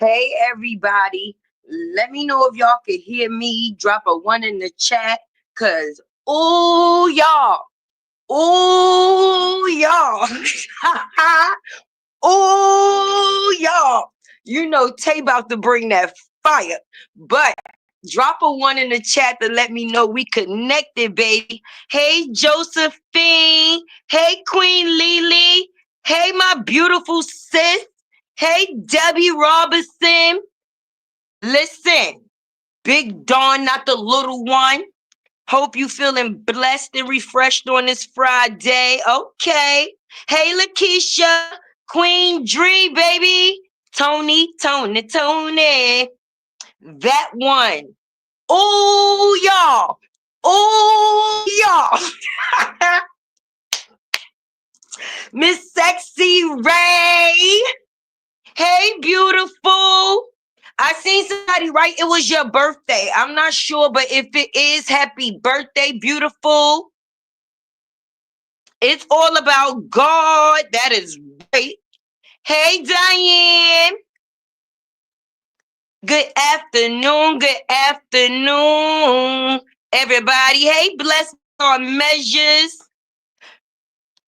Hey, everybody. Let me know if y'all can hear me. Drop a one in the chat. Cause, ooh, y'all. Ooh, y'all. Ooh, y'all. You know, Tay about to bring that fire. But drop a one in the chat to let me know we connected, baby. Hey, Josephine. Hey, Queen Lily. Hey, my beautiful sis. Hey, Debbie Robinson. Listen, Big Dawn, not the little one. Hope you feeling blessed and refreshed on this Friday. Okay. Hey, Lakeisha, Queen Dree, baby. Tony. That one. Oh, y'all. Oh, y'all. Miss Sexy Ray. Hey, beautiful. I seen somebody write it was your birthday. I'm not sure, but if it is, happy birthday, beautiful. It's all about God. That is right. Hey, Diane. Good afternoon. Good afternoon, everybody. Hey, blessed our measures.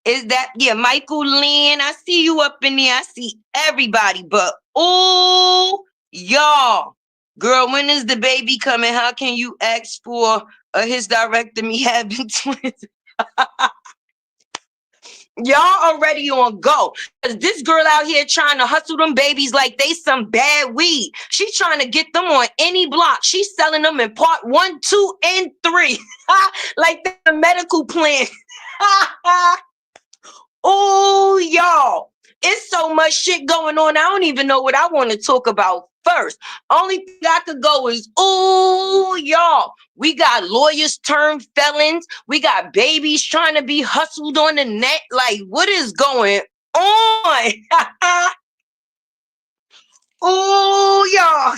Is that, yeah, Michael Lynn? I see you up in there. I see everybody, but oh, y'all. Girl, when is the baby coming? How can you ask for a hysterectomy having twins? Y'all already on go. Cause this girl out here trying to hustle them babies like they some bad weed. She's trying to get them on any block. She's selling them in part 1, 2, and 3. Like the medical plan. Oh, y'all. It's so much shit going on. I don't even know what I want to talk about first. Only thing I could go is, ooh, y'all. We got lawyers turned felons. We got babies trying to be hustled on the net. Like, what is going on? Ooh, y'all.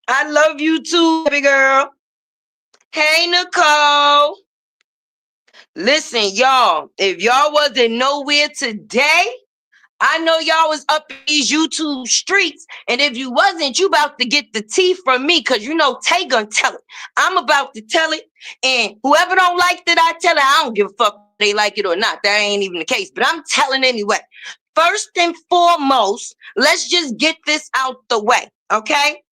I love you too, baby girl. Hey, Nicole. Listen, y'all, if y'all wasn't nowhere today, I know y'all was up in these YouTube streets, and if you wasn't, you about to get the tea from me, because you know Tay gonna tell it. I'm about to tell it, and whoever don't like that I tell it, I don't give a fuck if they like it or not. That ain't even the case, but I'm telling anyway. First and foremost, let's just get this out the way, okay?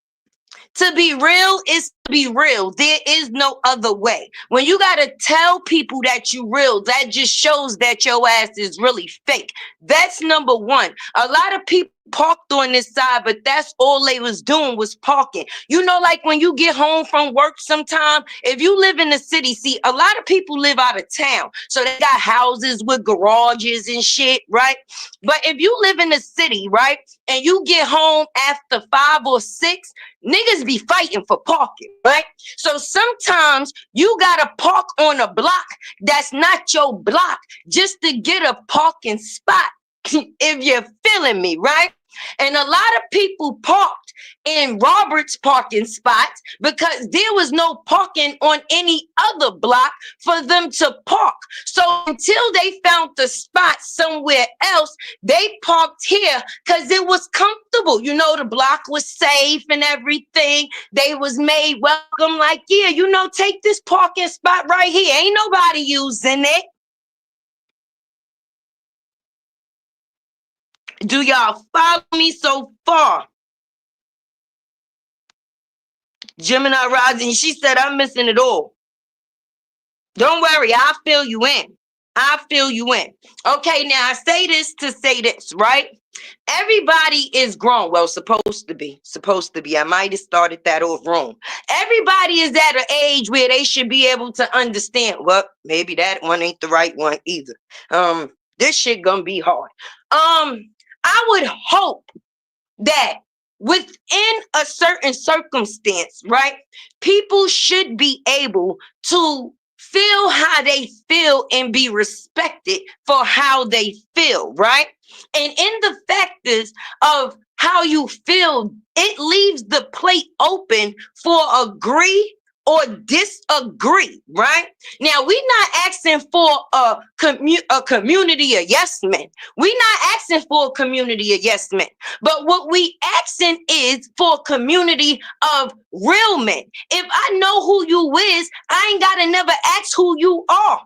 To be real is to be real. There is no other way. When you got to tell people that you real, that just shows that your ass is really fake. That's number one. A lot of people parked on this side, but that's all they was doing was parking. You know, like when you get home from work sometime, if you live in the city, see, a lot of people live out of town. So they got houses with garages and shit, right? But if you live in the city, right, and you get home after 5 or 6, niggas be fighting for parking, right? So sometimes you gotta park on a block that's not your block just to get a parking spot, if you're feeling me, right? And a lot of people parked in Robert's parking spots because there was no parking on any other block for them to park. So until they found the spot somewhere else, they parked here because it was comfortable. You know, the block was safe and everything. They was made welcome, like, yeah, you know, take this parking spot right here. Ain't nobody using it. Do y'all follow me so far? Gemini Rising, she said, I'm missing it all. Don't worry, I'll fill you in. I'll fill you in. Okay, now I say this to say this, right? Everybody is grown. Well, supposed to be. Supposed to be. I might have started that off wrong. Everybody is at an age where they should be able to understand. Well, maybe that one ain't the right one either. This shit gonna be hard. I would hope that within a certain circumstance, right, people should be able to feel how they feel and be respected for how they feel, right? And in the factors of how you feel, it leaves the plate open for agree or disagree, right? Now, we're not asking for a community of yes men. We're not asking for a community of yes men. But what we asking is for a community of real men. If I know who you is, I ain't got to never ask who you are.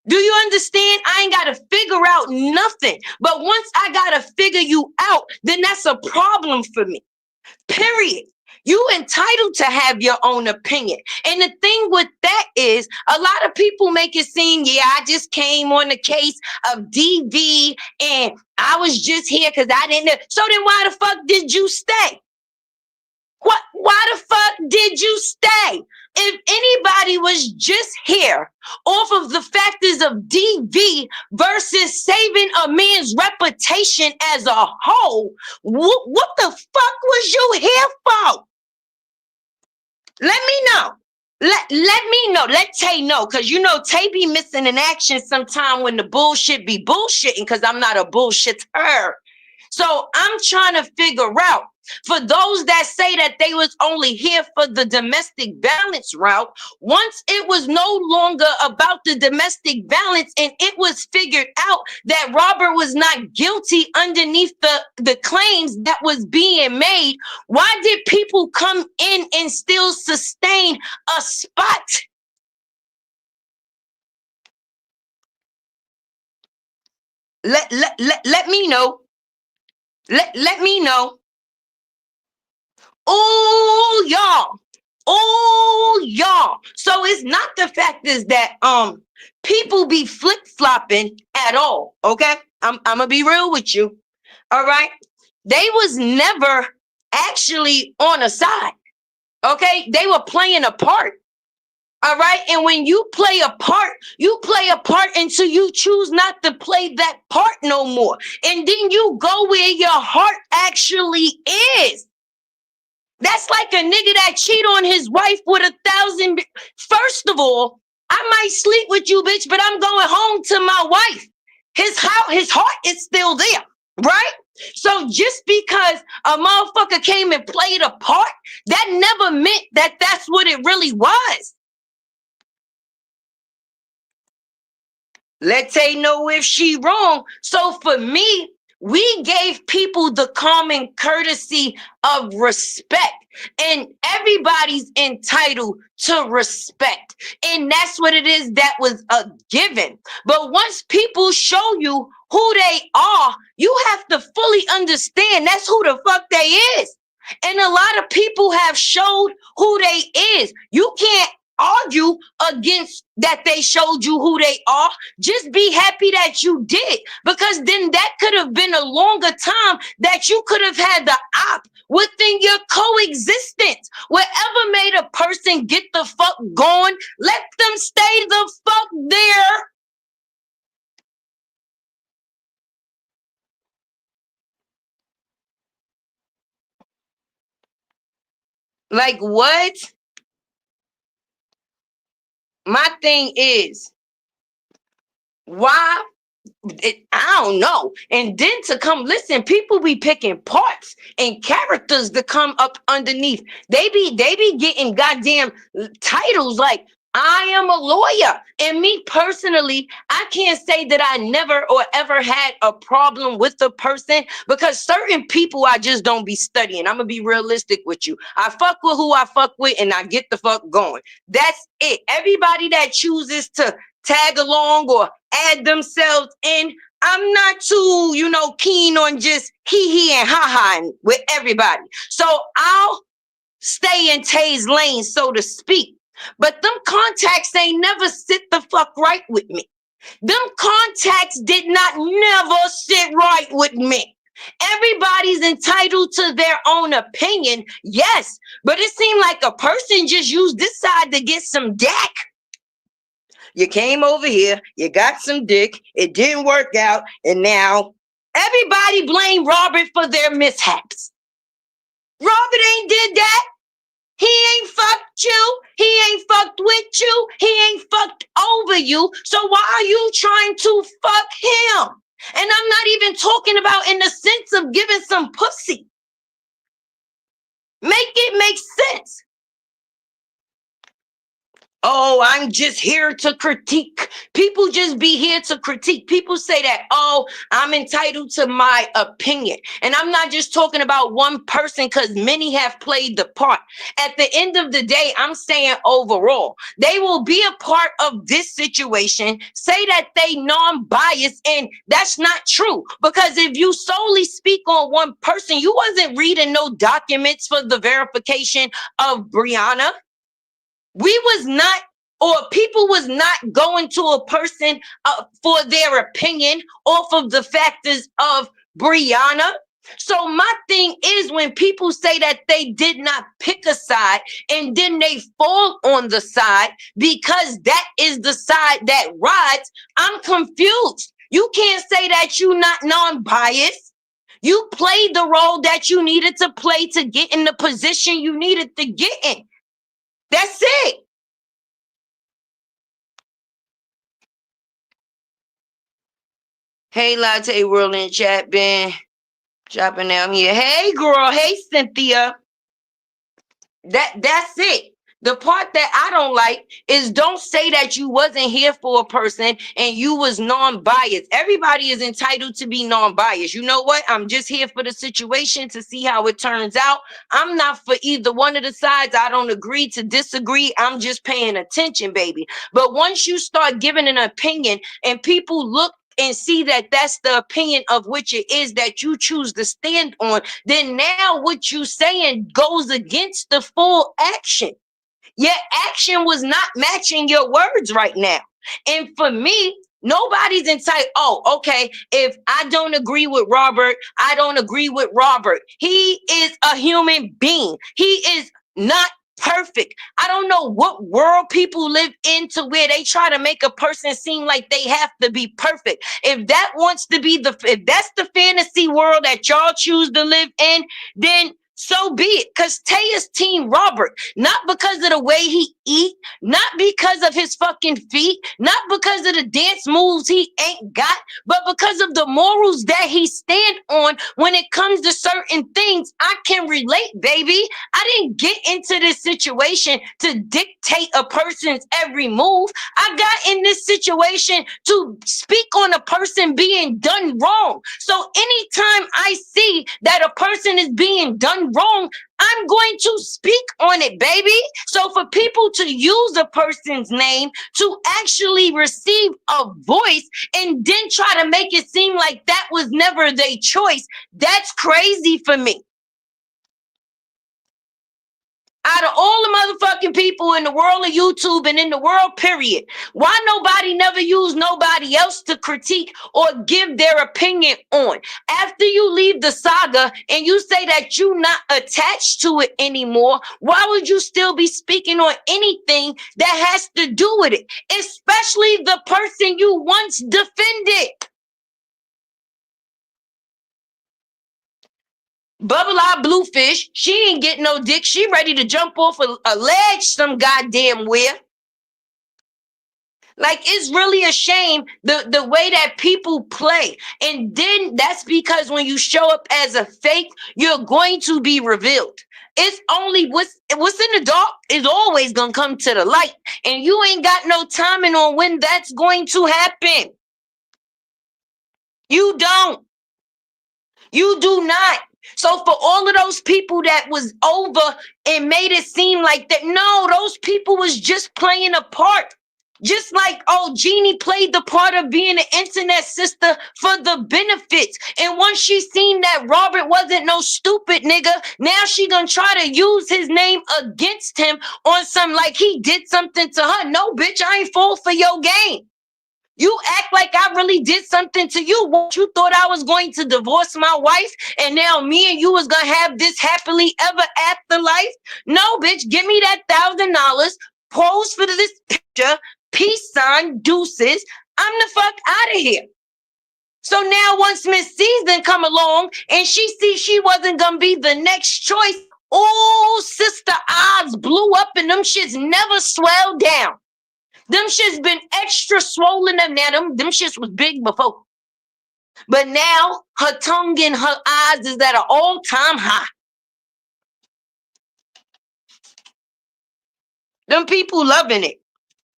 Do you understand? I ain't got to figure out nothing. But once I got to figure you out, then that's a problem for me. Period. You entitled to have your own opinion. And the thing with that is a lot of people make it seem, yeah, I just came on the case of DV and I was just here because I didn't know. So then why the fuck did you stay? Why the fuck did you stay? If anybody was just here off of the factors of DV versus saving a man's reputation as a whole, what the fuck was you here for? Let me know. Let me know. Let Tay know. Because you know Tay be missing in action sometime when the bullshit be bullshitting because I'm not a bullshitter. So I'm trying to figure out, for those that say that they was only here for the domestic violence route, once it was no longer about the domestic violence and it was figured out that Robert was not guilty underneath the claims that was being made, why did people come in and still sustain a spot? Let me know. Let me know. Oh, y'all. Oh, y'all. So it's not the fact is that people be flip-flopping at all. Okay. I'm gonna be real with you. All right. They was never actually on a side. Okay. They were playing a part. All right. And when you play a part until you choose not to play that part no more. And then you go where your heart actually is. That's like a nigga that cheat on his wife with 1,000. First of all, I might sleep with you, bitch, but I'm going home to my wife. His heart is still there, right? So just because a motherfucker came and played a part, that never meant that that's what it really was. Let Tay know if she wrong. So for me, we gave people the common courtesy of respect. And everybody's entitled to respect. And that's what it is that was a given. But once people show you who they are, you have to fully understand that's who the fuck they is. And a lot of people have showed who they is. You can't argue against that they showed you who they are. Just be happy that you did, because then that could have been a longer time that you could have had the op within your coexistence. Whatever made a person get the fuck going, let them stay the fuck there. Like what? My thing is, why? I don't know. And then to come listen, people be picking parts and characters to come up underneath. They be getting goddamn titles like I am a lawyer. And me personally, I can't say that I never or ever had a problem with the person, because certain people I just don't be studying. I'm gonna be realistic with you. I fuck with who I fuck with and I get the fuck going. That's it. Everybody that chooses to tag along or add themselves in, I'm not too, keen on just he and ha with everybody. So I'll stay in Tay's lane, so to speak. But them contacts ain't never sit the fuck right with me. Them contacts did not never sit right with me. Everybody's entitled to their own opinion, yes, but it seemed like a person just used this side to get some dick. You came over here, you got some dick, it didn't work out, and now everybody blame Robert for their mishaps. Robert ain't did that. He ain't fucked you. He ain't fucked with you. He ain't fucked over you. So why are you trying to fuck him? And I'm not even talking about in the sense of giving some pussy. Make it make sense. Oh, I'm just here to critique. People just be here to critique. People say that, oh, I'm entitled to my opinion. And I'm not just talking about one person because many have played the part. At the end of the day, I'm saying overall, they will be a part of this situation, say that they non-biased, and that's not true. Because if you solely speak on one person, you wasn't reading no documents for the verification of BRIANA. We was not, or people was not going to a person for their opinion off of the factors of BRIANA. So my thing is, when people say that they did not pick a side and then they fall on the side because that is the side that rides, I'm confused. You can't say that you not non-biased. You played the role that you needed to play to get in the position you needed to get in. That's it. Hey, Latte World in chat, been dropping down here. Hey, girl. Hey, Cynthia. That's it. The part that I don't like is don't say that you wasn't here for a person and you was non-biased. Everybody is entitled to be non-biased. You know what? I'm just here for the situation to see how it turns out. I'm not for either one of the sides. I don't agree to disagree. I'm just paying attention, baby. But once you start giving an opinion and people look and see that that's the opinion of which it is that you choose to stand on, then now what you saying goes against the full action. Your action was not matching your words right now. And for me, nobody's entitled. Oh, okay. If I don't agree with Robert, I don't agree with Robert. He is a human being. He is not perfect. I don't know what world people live in to where they try to make a person seem like they have to be perfect. If that wants to be if that's the fantasy world that y'all choose to live in, then so be it. Because Tay is Team Robert, not because of the way he eat, not because of his fucking feet, not because of the dance moves he ain't got, but because of the morals that he stand on when it comes to certain things. I can relate, baby. I didn't get into this situation to dictate a person's every move. I got in this situation to speak on a person being done wrong. So anytime I see that a person is being done wrong, I'm going to speak on it, baby. So for people to use a person's name to actually receive a voice and then try to make it seem like that was never their choice, that's crazy for me. Out of all the motherfucking people in the world of YouTube and in the world, period, why nobody never use nobody else to critique or give their opinion on? After you leave the saga and you say that you're not attached to it anymore, why would you still be speaking on anything that has to do with it? Especially the person you once defended. Bubble Eye Bluefish, she ain't getting no dick. She ready to jump off a ledge some goddamn where. Like, it's really a shame the way that people play. And then that's because when you show up as a fake, you're going to be revealed. It's only what's in the dark is always gonna come to the light. And you ain't got no timing on when that's going to happen. You don't. You do not. So for all of those people that was over and made it seem like that, no, those people was just playing a part. Just like, oh, Jeannie played the part of being an internet sister for the benefits. And once she seen that Robert wasn't no stupid nigga, now she gonna try to use his name against him on some like he did something to her. No, bitch, I ain't fall for your game. You act like I really did something to you. What, you thought I was going to divorce my wife and now me and you was going to have this happily ever after life? No, bitch, give me that $1,000. Pose for this picture. Peace sign, deuces. I'm the fuck out of here. So now once Miss Season come along and she see she wasn't going to be the next choice, oh, sister eyes blew up and them shits never swelled down. Them shits been extra swollen up now. Them shits was big before. But now her tongue and her eyes is at an all-time high. Them people loving it.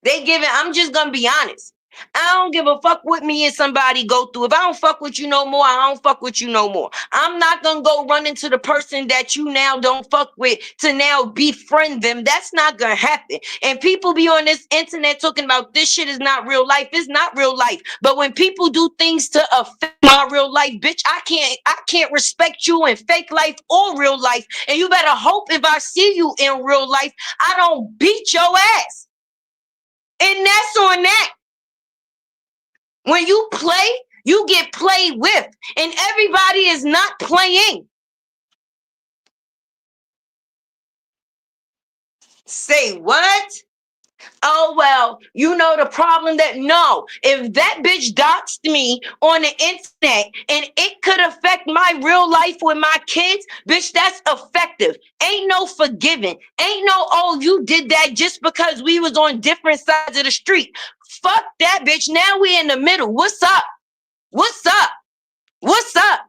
I'm just gonna be honest. I don't give a fuck what me and somebody go through. If I don't fuck with you no more, I don't fuck with you no more. I'm not gonna go run into the person that you now don't fuck with to now befriend them. That's not gonna happen. And people be on this internet talking about this shit is not real life. It's not real life. But when people do things to affect my real life, bitch, I can't respect you in fake life or real life. And you better hope if I see you in real life, I don't beat your ass. And that's on that. When you play, you get played with. And everybody is not playing. Say what? Oh, well, you know the problem that no, if that bitch doxed me on the internet and it could affect my real life with my kids, bitch, that's effective. Ain't no forgiving. Ain't no, oh, you did that just because we was on different sides of the street. Fuck that, bitch. Now we in the middle. What's up? What's up? What's up?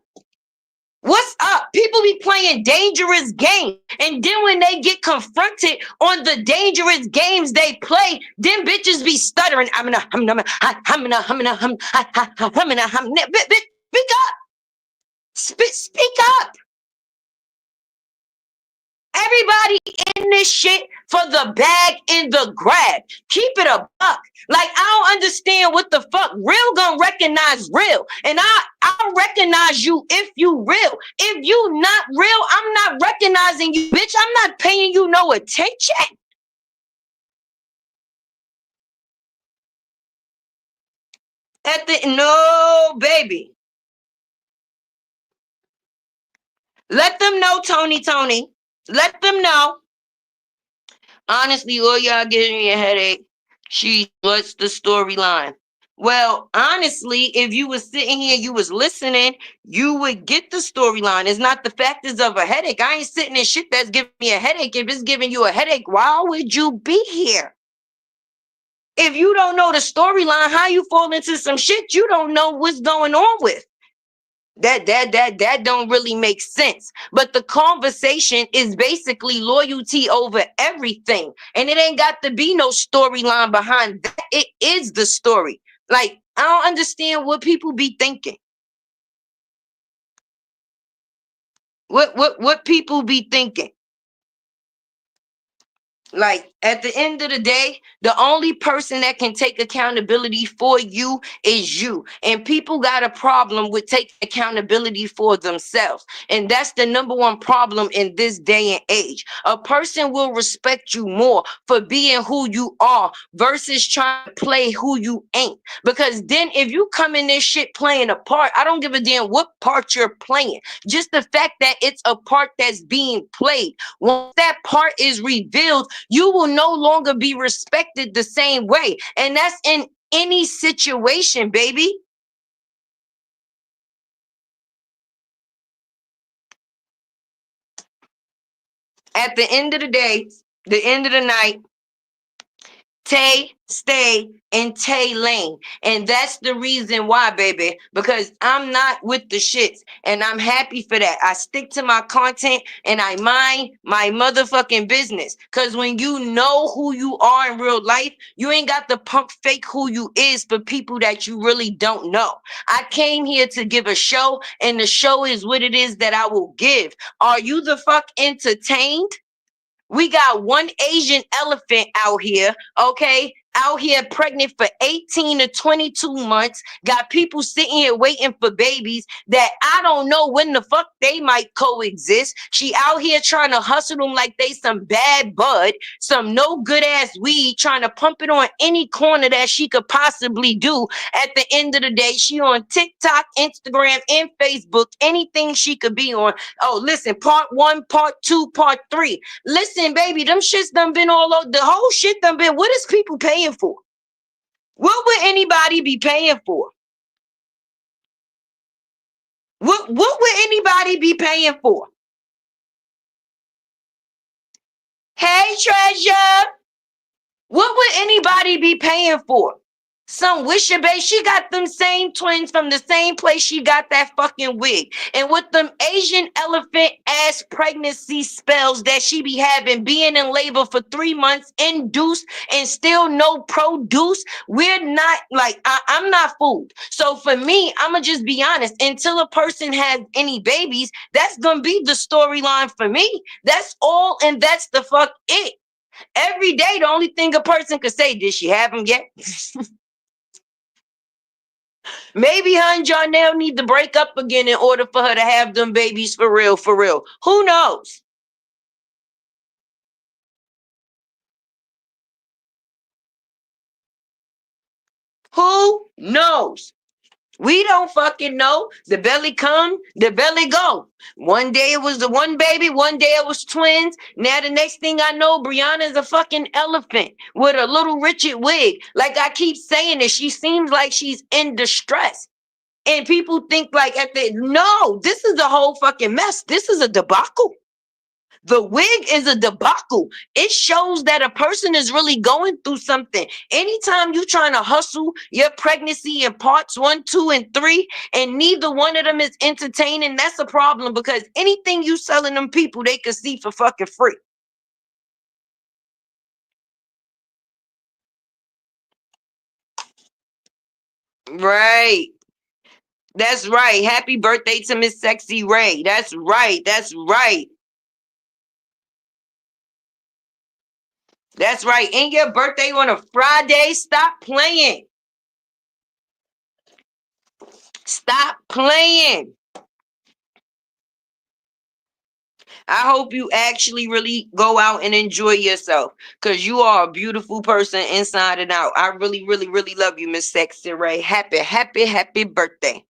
What's up? People be playing dangerous games. And then when they get confronted on the dangerous games they play, them bitches be stuttering. Speak up. Speak up. Everybody in this shit for the bag and the grab. Keep it a buck. Like, I don't understand what the fuck. Real gonna recognize real. And I'll recognize you if you real. If you not real, I'm not recognizing you, bitch. I'm not paying you no attention. No, baby. Let them know, Tony. Let them know. Honestly, all y'all giving me a headache. What's the storyline? Well, honestly, if you was sitting here, you was listening, you would get the storyline. It's not the factors of a headache. I ain't sitting in shit that's giving me a headache. If it's giving you a headache, why would you be here? If you don't know the storyline, how you fall into some shit you don't know what's going on with? That don't really make sense. But the conversation is basically loyalty over everything. And it ain't got to be no storyline behind that. It is the story. Like, I don't understand what people be thinking. What people be thinking. Like, at the end of the day, the only person that can take accountability for you is you. And people got a problem with taking accountability for themselves. And that's the number one problem in this day and age. A person will respect you more for being who you are versus trying to play who you ain't. Because then if you come in this shit playing a part, I don't give a damn what part you're playing. Just the fact that it's a part that's being played. Once that part is revealed, you will no longer be respected the same way. And that's in any situation, baby. At the end of the day, the end of the night, stay, and Tay lane. And that's the reason why, baby, because I'm not with the shits. And I'm happy for that. I stick to my content and I mind my motherfucking business. Because when you know who you are in real life, you ain't got to pump fake who you is for people that you really don't know. I came here to give a show, and the show is what it is that I will give. Are you the fuck entertained? We got one Asian elephant out here, okay? Out here pregnant for 18 to 22 months. Got people sitting here waiting for babies that I don't know when the fuck they might coexist. She out here trying to hustle them like they some bad bud, some no good ass weed, trying to pump it on any corner that she could possibly do. At the end of the day, she on TikTok, Instagram, and Facebook, anything she could be on. Oh, listen, part 1, part 2, part 3. Listen, baby, them shits done been all over. The whole shit done been. What is people paying for? What would anybody be paying for? What would anybody be paying for? Hey, Treasure. What would anybody be paying for? Some Wisher Bay, she got them same twins from the same place she got that fucking wig. And with them Asian elephant ass pregnancy spells that she be having, being in labor for 3 months, induced, and still no produce, we're not like, I'm not fooled. So for me, I'ma just be honest. Until a person has any babies, that's gonna be the storyline for me. That's all, and that's the fuck it. Every day, the only thing a person could say, did she have them yet? Maybe her and Jarnell need to break up again in order for her to have them babies for real, for real. Who knows? Who knows? We don't fucking know. The belly come, the belly go. One day it was the one baby, one day it was twins. Now the next thing I know, Brianna is a fucking elephant with a little Richard wig. Like I keep saying it, she seems like she's in distress. And people think like at the no, this is a whole fucking mess. This is a debacle. The wig is a debacle. It shows that a person is really going through something. Anytime you're trying to hustle your pregnancy in parts 1, 2, and 3, and neither one of them is entertaining, that's a problem because anything you selling them people, they can see for fucking free. Right. That's right. Happy birthday to Miss Sexy Ray. That's right. That's right. That's right. And your birthday on a Friday. Stop playing. Stop playing. I hope you actually really go out and enjoy yourself because you are a beautiful person inside and out. I really, really, really love you, Miss Sexy Ray. Happy, happy, happy birthday.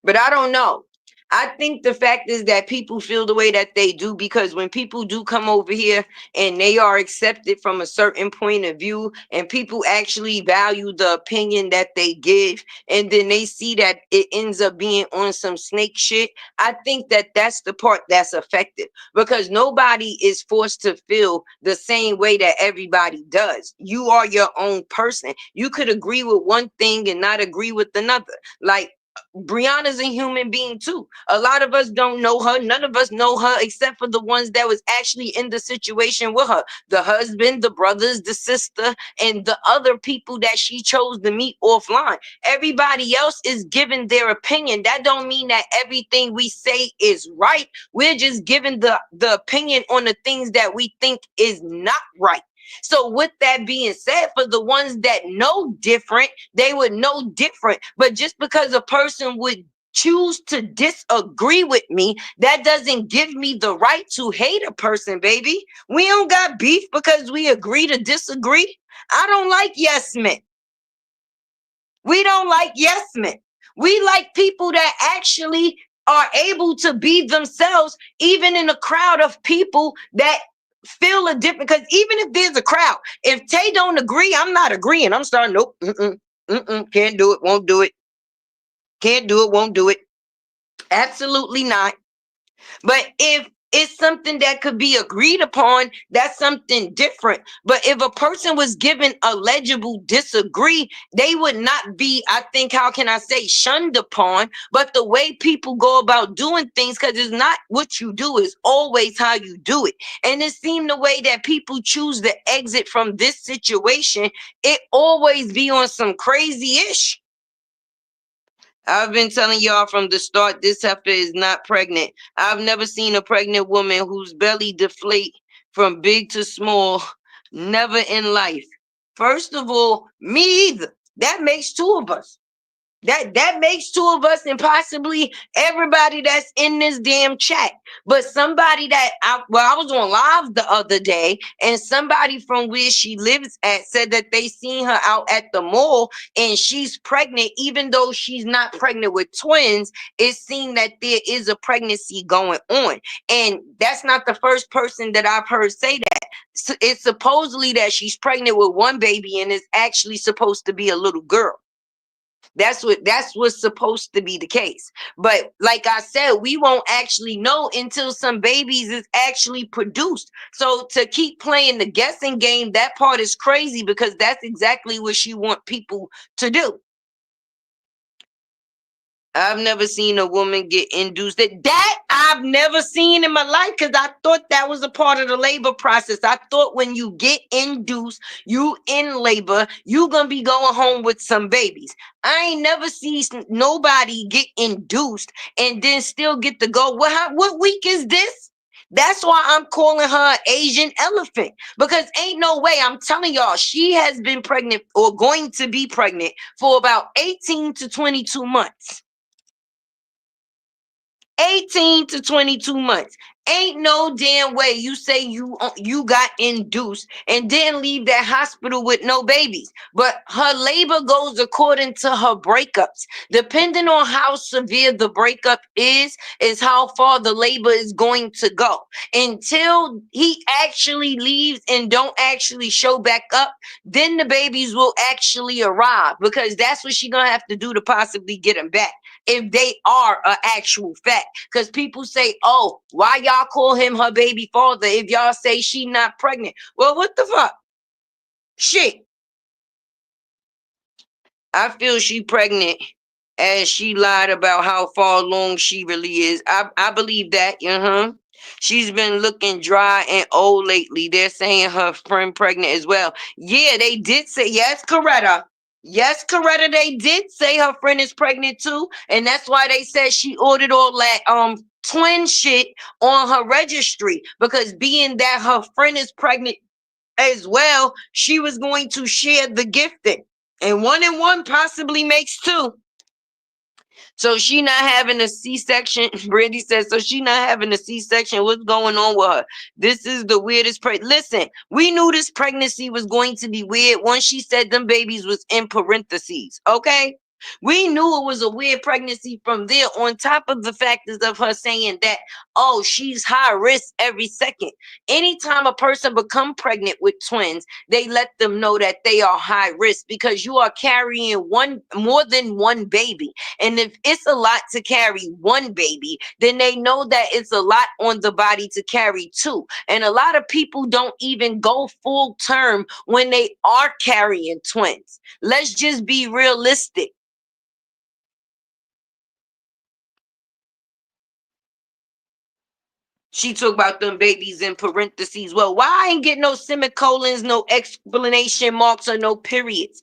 But I don't know. I think the fact is that people feel the way that they do because when people do come over here and they are accepted from a certain point of view and people actually value the opinion that they give and then they see that it ends up being on some snake shit, I think that that's the part that's affected because nobody is forced to feel the same way that everybody does. You are your own person. You could agree with one thing and not agree with another. Like Brianna's a human being too. A lot of us don't know her. None of us know her except for the ones that was actually in the situation with her. The husband, the brothers, the sister, and the other people that she chose to meet offline. Everybody else is giving their opinion. That don't mean that everything we say is right. We're just giving the opinion on the things that we think is not right. So with that being said, for the ones that know different, they would know different. But just because a person would choose to disagree with me, that doesn't give me the right to hate a person, baby. We don't got beef because we agree to disagree. I don't like yes men. We don't like yes men. We like people that actually are able to be themselves, even in a crowd of people that feel a different. Because even if there's a crowd, if Tay don't agree, I'm not agreeing. I'm starting, nope, can't do it, won't do it, can't do it, won't do it. Absolutely not. But if it's something that could be agreed upon, that's something different. But if a person was given a legible disagree, they would not be, I think, how can I say, shunned upon. But the way people go about doing things, because it's not what you do, it's always how you do it. And it seemed the way that people choose to exit from this situation, it always be on some crazy-ish. I've been telling y'all from the start, this heifer is not pregnant. I've never seen a pregnant woman whose belly deflate from big to small. Never in life. First of all, me either. That makes two of us. That makes two of us and possibly everybody that's in this damn chat. But somebody that I was on live the other day, and somebody from where she lives at said that they seen her out at the mall and she's pregnant, even though she's not pregnant with twins. It seemed that there is a pregnancy going on. And that's not the first person that I've heard say that. So it's supposedly that she's pregnant with one baby and it's actually supposed to be a little girl. That's what's supposed to be the case. But like I said, we won't actually know until some babies is actually produced. So to keep playing the guessing game, that part is crazy because that's exactly what she want people to do. I've never seen a woman get induced. That I've never seen in my life because I thought that was a part of the labor process. I thought when you get induced, you in labor, you gonna be going home with some babies. I ain't never seen nobody get induced and then still get to go. What week is this? That's why I'm calling her Asian elephant because ain't no way. I'm telling y'all, she has been pregnant or going to be pregnant for about 18 to 22 months. 18 to 22 months. Ain't no damn way you say you got induced and then leave that hospital with no babies. But her labor goes according to her breakups. Depending on how severe the breakup is how far the labor is going to go. Until he actually leaves and don't actually show back up, then the babies will actually arrive because that's what she gonna have to do to possibly get them back if they are an actual fact. Because people say, oh, why y'all call him her baby father if y'all say she not pregnant? Well, what the fuck? Shit. I feel she pregnant as she lied about how far along she really is. I believe that. Uh-huh. She's been looking dry and old lately. They're saying her friend pregnant as well. Yeah, they did say yes, Coretta. Yes, Coretta, they did say her friend is pregnant too. And that's why they said she ordered all that twin shit on her registry. Because being that her friend is pregnant as well, she was going to share the gifting. And one possibly makes two. So she not having a C-section. Brandy says, so she not having a C-section. What's going on with her? This is the weirdest. Listen, we knew this pregnancy was going to be weird once she said them babies was in parentheses. Okay? We knew it was a weird pregnancy from there, on top of the factors of her saying that, oh, she's high risk every second. Anytime a person become pregnant with twins, they let them know that they are high risk because you are carrying more than one baby. And if it's a lot to carry one baby, then they know that it's a lot on the body to carry two. And a lot of people don't even go full term when they are carrying twins. Let's just be realistic. She talk about them babies in parentheses. Well, why I ain't get no semicolons, no explanation marks, or no periods?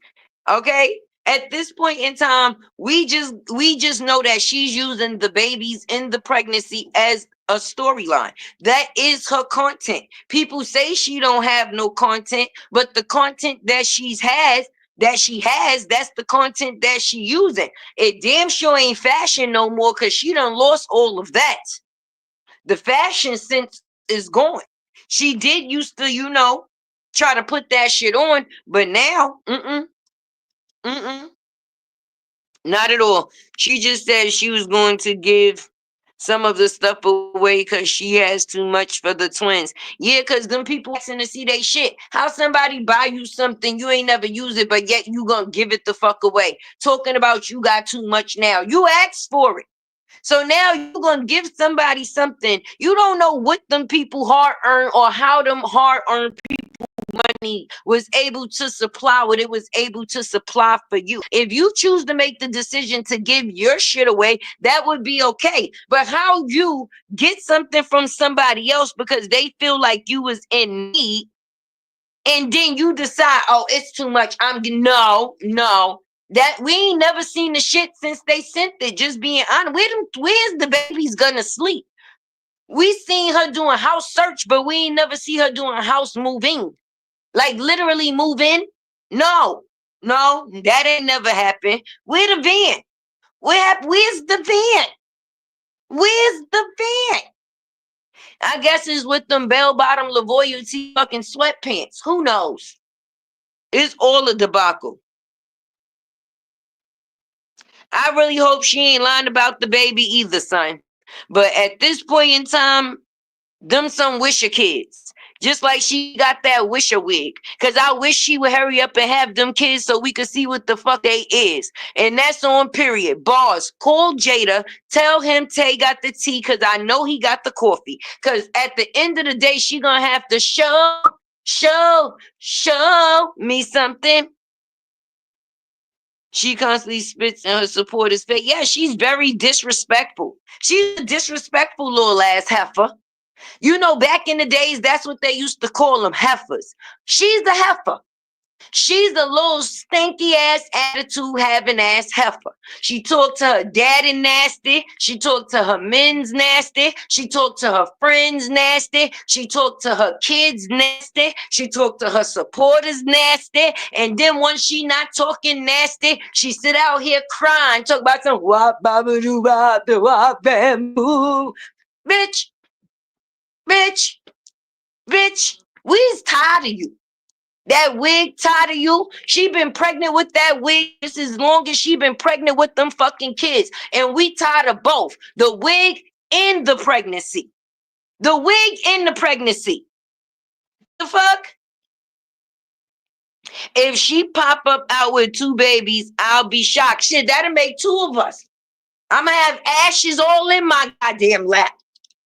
Okay. At this point in time, we just know that she's using the babies in the pregnancy as a storyline. That is her content. People say she don't have no content, but the content that she has, that's the content that she using. It damn sure ain't fashion no more because she done lost all of that. The fashion sense is gone. She did used to, try to put that shit on, but now, mm-mm, not at all. She just said she was going to give some of the stuff away because she has too much for the twins. Yeah, because them people asking to see they shit. How somebody buy you something you ain't never use it, but yet you gonna give it the fuck away? Talking about you got too much now. You asked for it. So now you're gonna give somebody something. You don't know what them people hard earn or how them hard earned money was able to supply what it was able to supply for you. If you choose to make the decision to give your shit away, that would be okay. But how you get something from somebody else because they feel like you was in need, and then you decide, oh, it's too much. No. That we ain't never seen the shit since they sent it. Just being honest, where's the baby's gonna sleep? We seen her doing house search, but we ain't never see her doing house moving. Like literally move in. No, that ain't never happened. Where the van? Where's the van? Where's the van? I guess it's with them bell bottom Lavoyalty fucking sweatpants. Who knows? It's all a debacle. I really hope she ain't lying about the baby either, son. But at this point in time, them some wisher kids. Just like she got that wisher wig. Cause I wish she would hurry up and have them kids so we could see what the fuck they is. And that's on period. Boss, call Jada. Tell him Tay got the tea because I know he got the coffee. Cause at the end of the day, she gonna have to show me something. She constantly spits in her supporters' face. Yeah, she's very disrespectful. She's a disrespectful little ass heifer. You know, back in the days, that's what they used to call them, heifers. She's a heifer. She's a little stinky ass attitude having ass heifer. She talked to her daddy nasty. She talked to her men's nasty. She talked to her friends nasty. She talked to her kids nasty. She talked to her supporters nasty. And then once she not talking nasty, she sit out here crying, talk about some wop babadoo wop the wop bamboo. Bitch, bitch, bitch, we's tired of you. That wig tired of you. She been pregnant with that wig just as long as she been pregnant with them fucking kids. And we tired of both. The wig and the pregnancy. The wig and the pregnancy. The fuck? If she pop up out with 2 babies, I'll be shocked. Shit, that'll make 2 of us. I'ma have ashes all in my goddamn lap.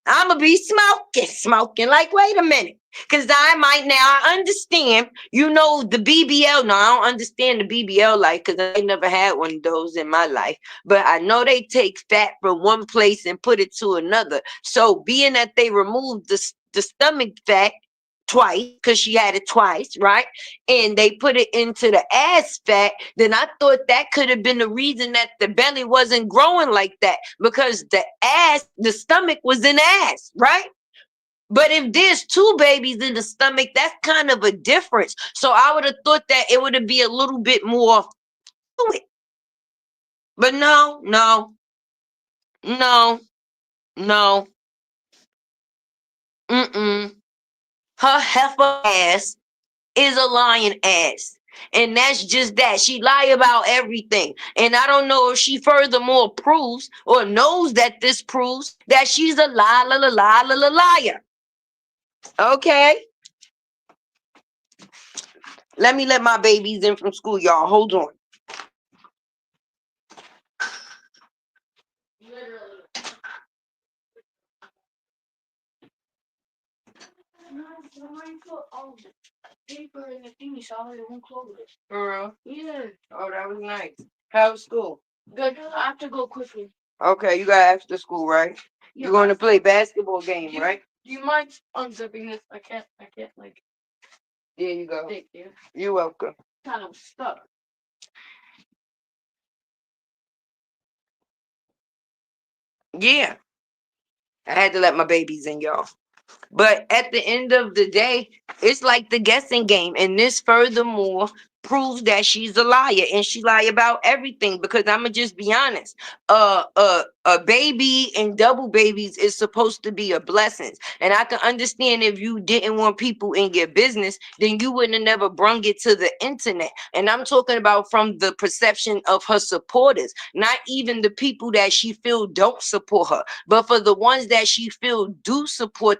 I'ma be smoking. Like, wait a minute. Because I might now, I understand, you know, the BBL. No, I don't understand the BBL life because I never had one of those in my life. But I know they take fat from one place and put it to another. So being that they removed the stomach fat twice, because she had it twice, right? And they put it into the ass fat, then I thought that could have been the reason that the belly wasn't growing like that, because the stomach was in ass, right? But if there's 2 babies in the stomach, that's kind of a difference. So I would have thought that it would be a little bit more to it. But no, no, no, no. Mm-mm. Her heifer ass is a lying ass. And that's just that. She lie about everything. And I don't know if she furthermore proves or knows that this proves that she's a liar. Okay. Let me let my babies in from school, y'all. Hold on. Paper in the thingy, so I won't close it. For real? Yeah. Oh, that was nice. How's school? Good. I have to go quickly. Okay, you got after school, right? Yeah, you're going to play basketball game, right? Do you mind unzipping this? I can't, like. There you go. Thank you. You're welcome. Kind of stuck. Yeah. I had to let my babies in, y'all. But at the end of the day, it's like the guessing game. And this furthermore proves that she's a liar, and she lie about everything. Because I'ma just be honest. A baby and double babies is supposed to be a blessing. And I can understand if you didn't want people in your business, then you wouldn't have never brung it to the internet. And I'm talking about from the perception of her supporters, not even the people that she feel don't support her, but for the ones that she feel do support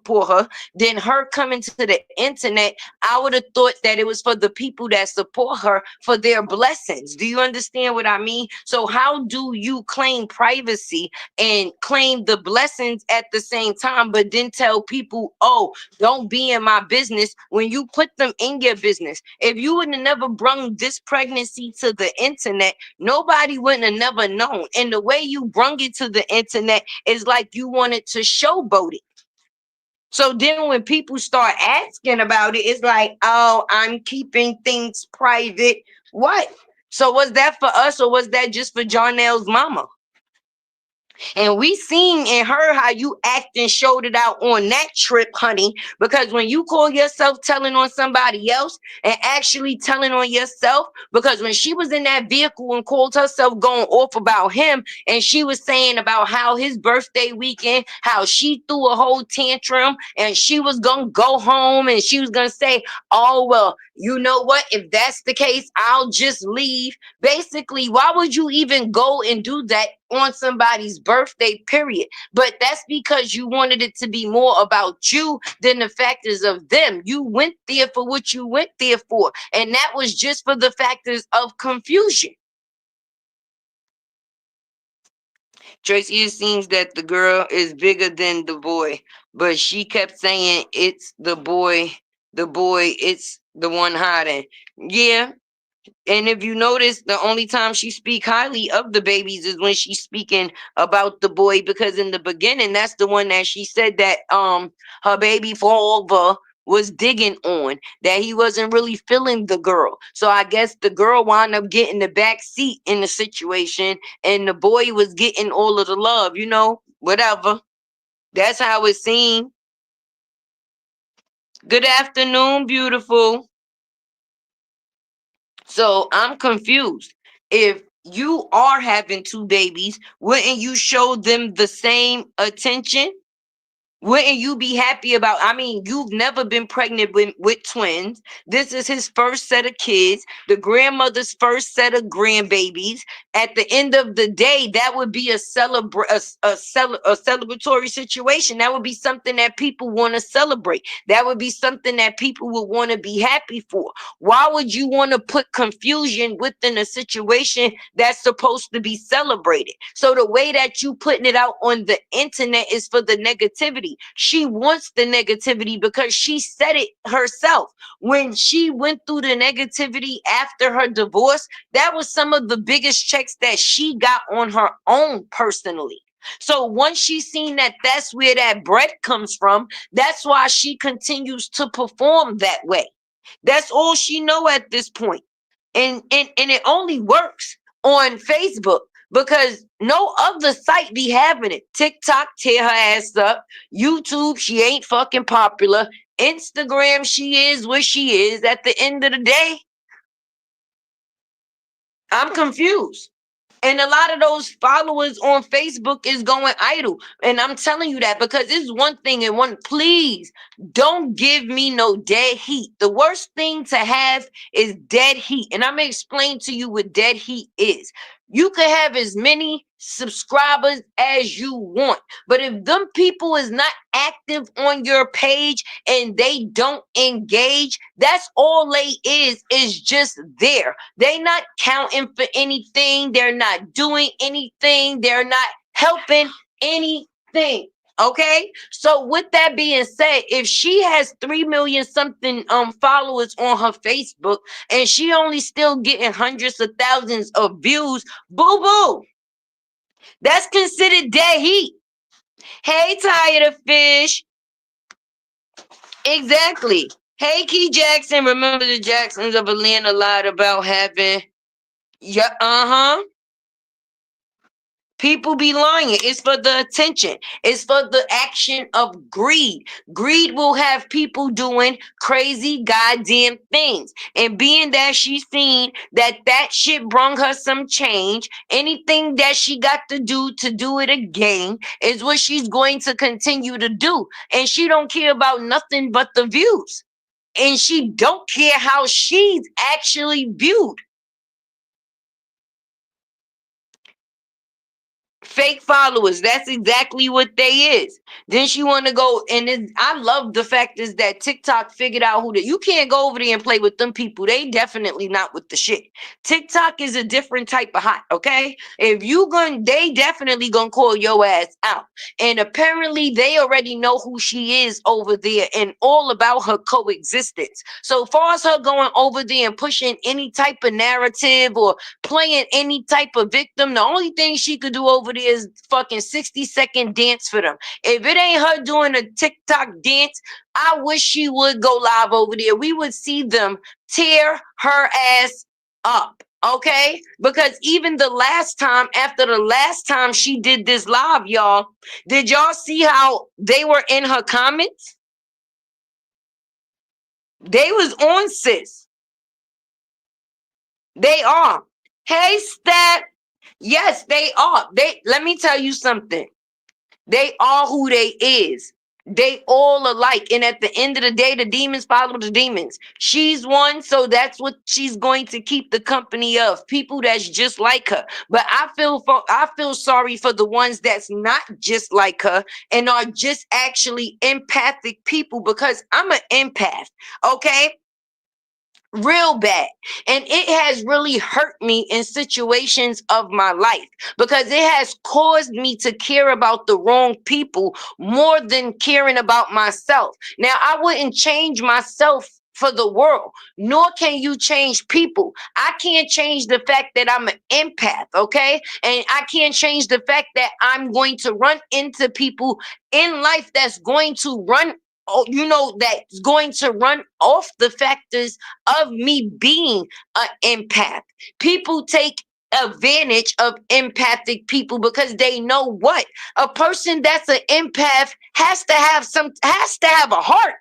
her. Then her coming to the internet, I would have thought that it was for the people that support her for their blessings. Do you understand what I mean? So how do you claim privacy and claim the blessings at the same time, but then tell people, oh, don't be in my business when you put them in your business? If you would have never brung this pregnancy to the internet, nobody wouldn't have never known. And the way you brung it to the internet is like you wanted to showboat it. So then when people start asking about it, it's like, oh, I'm keeping things private. What? So was that for us, or was that just for Jarnell's mama? And we seen in her how you act and showed it out on that trip, honey. Because when you call yourself telling on somebody else and actually telling on yourself, because when she was in that vehicle and called herself going off about him, and she was saying about how his birthday weekend, how she threw a whole tantrum and she was gonna go home and she was gonna say, oh, well, you know what? If that's the case, I'll just leave. Basically, why would you even go and do that on somebody's birthday, period? But that's because you wanted it to be more about you than the factors of them. You went there for what you went there for, and that was just for the factors of confusion. Tracy, it seems that the girl is bigger than the boy, but she kept saying it's the boy, it's the one hiding. Yeah, and if you notice, the only time she speak highly of the babies is when she's speaking about the boy, because in the beginning, that's the one that she said that her baby father was digging on, that he wasn't really feeling the girl. So I guess the girl wound up getting the back seat in the situation, and the boy was getting all of the love, whatever. That's how it seemed. Good afternoon, beautiful. So I'm confused. If you are having two babies, wouldn't you show them the same attention? Wouldn't you be happy about? I mean, you've never been pregnant with twins. This is his first set of kids, the grandmother's first set of grandbabies. At the end of the day, that would be a celebratory situation. That would be something that people want to celebrate. That would be something that people would want to be happy for. Why would you want to put confusion within a situation that's supposed to be celebrated? So the way that you putting it out on the internet is for the negativity. She wants the negativity because she said it herself. When she went through the negativity after her divorce, that was some of the biggest checks that she got on her own personally. So once she seen that that's where that bread comes from, that's why she continues to perform that way. That's all she know at this point. And it only works on Facebook because no other site be having it. TikTok tear her ass up. YouTube, she ain't fucking popular. Instagram, she is what she is. At the end of the day, I'm confused. And a lot of those followers on Facebook is going idle. And I'm telling you that because it's one thing and one, please don't give me no dead heat. The worst thing to have is dead heat. And I'm going to explain to you what dead heat is. You can have as many subscribers as you want, but if them people is not active on your page and they don't engage, that's all they is just there. They not counting for anything. They're not doing anything. They're not helping anything. Okay, so with that being said, if she has 3 million something followers on her Facebook and she only still getting hundreds of thousands of views, boo boo, that's considered dead heat. Hey, tired of fish. Exactly. Hey, Key Jackson. Remember the Jacksons of Atlanta lied about having. Yeah, uh-huh. People be lying. It's for the attention. It's for the action of greed. Greed will have people doing crazy goddamn things. And being that she's seen that shit brung her some change, anything that she got to do it again is what she's going to continue to do. And she don't care about nothing but the views. And she don't care how she's actually viewed. Fake followers, that's exactly what they is. Then she want to go, and I love the fact is that TikTok figured out you can't go over there and play with them people. They definitely not with the shit. TikTok is a different type of hot. Okay, if you they definitely gonna call your ass out. And apparently they already know who she is over there and all about her coexistence. So far as her going over there and pushing any type of narrative or playing any type of victim, the only thing she could do over there is fucking 60-second dance for them. If it ain't her doing a TikTok dance, I wish she would go live over there. We would see them tear her ass up. Okay, because even after the last time she did this live, y'all, did y'all see how they were in her comments? They was on, sis. They are. Hey, Stat. Yes, they are. Let me tell you something. They are who they is. They all alike. And at the end of the day, the demons follow the demons. She's one, so that's what she's going to keep the company of. People that's just like her. But I feel sorry for the ones that's not just like her and are just actually empathic people, because I'm an empath. Okay? Real bad. And it has really hurt me in situations of my life, because it has caused me to care about the wrong people more than caring about myself. Now, I wouldn't change myself for the world, nor can you change people. I can't change the fact that I'm an empath, okay? And I can't change the fact that I'm going to run into people in life that's going to run, oh, that's going to run off the factors of me being an empath. People take advantage of empathic people because they know what a person that's an empath has to have a heart.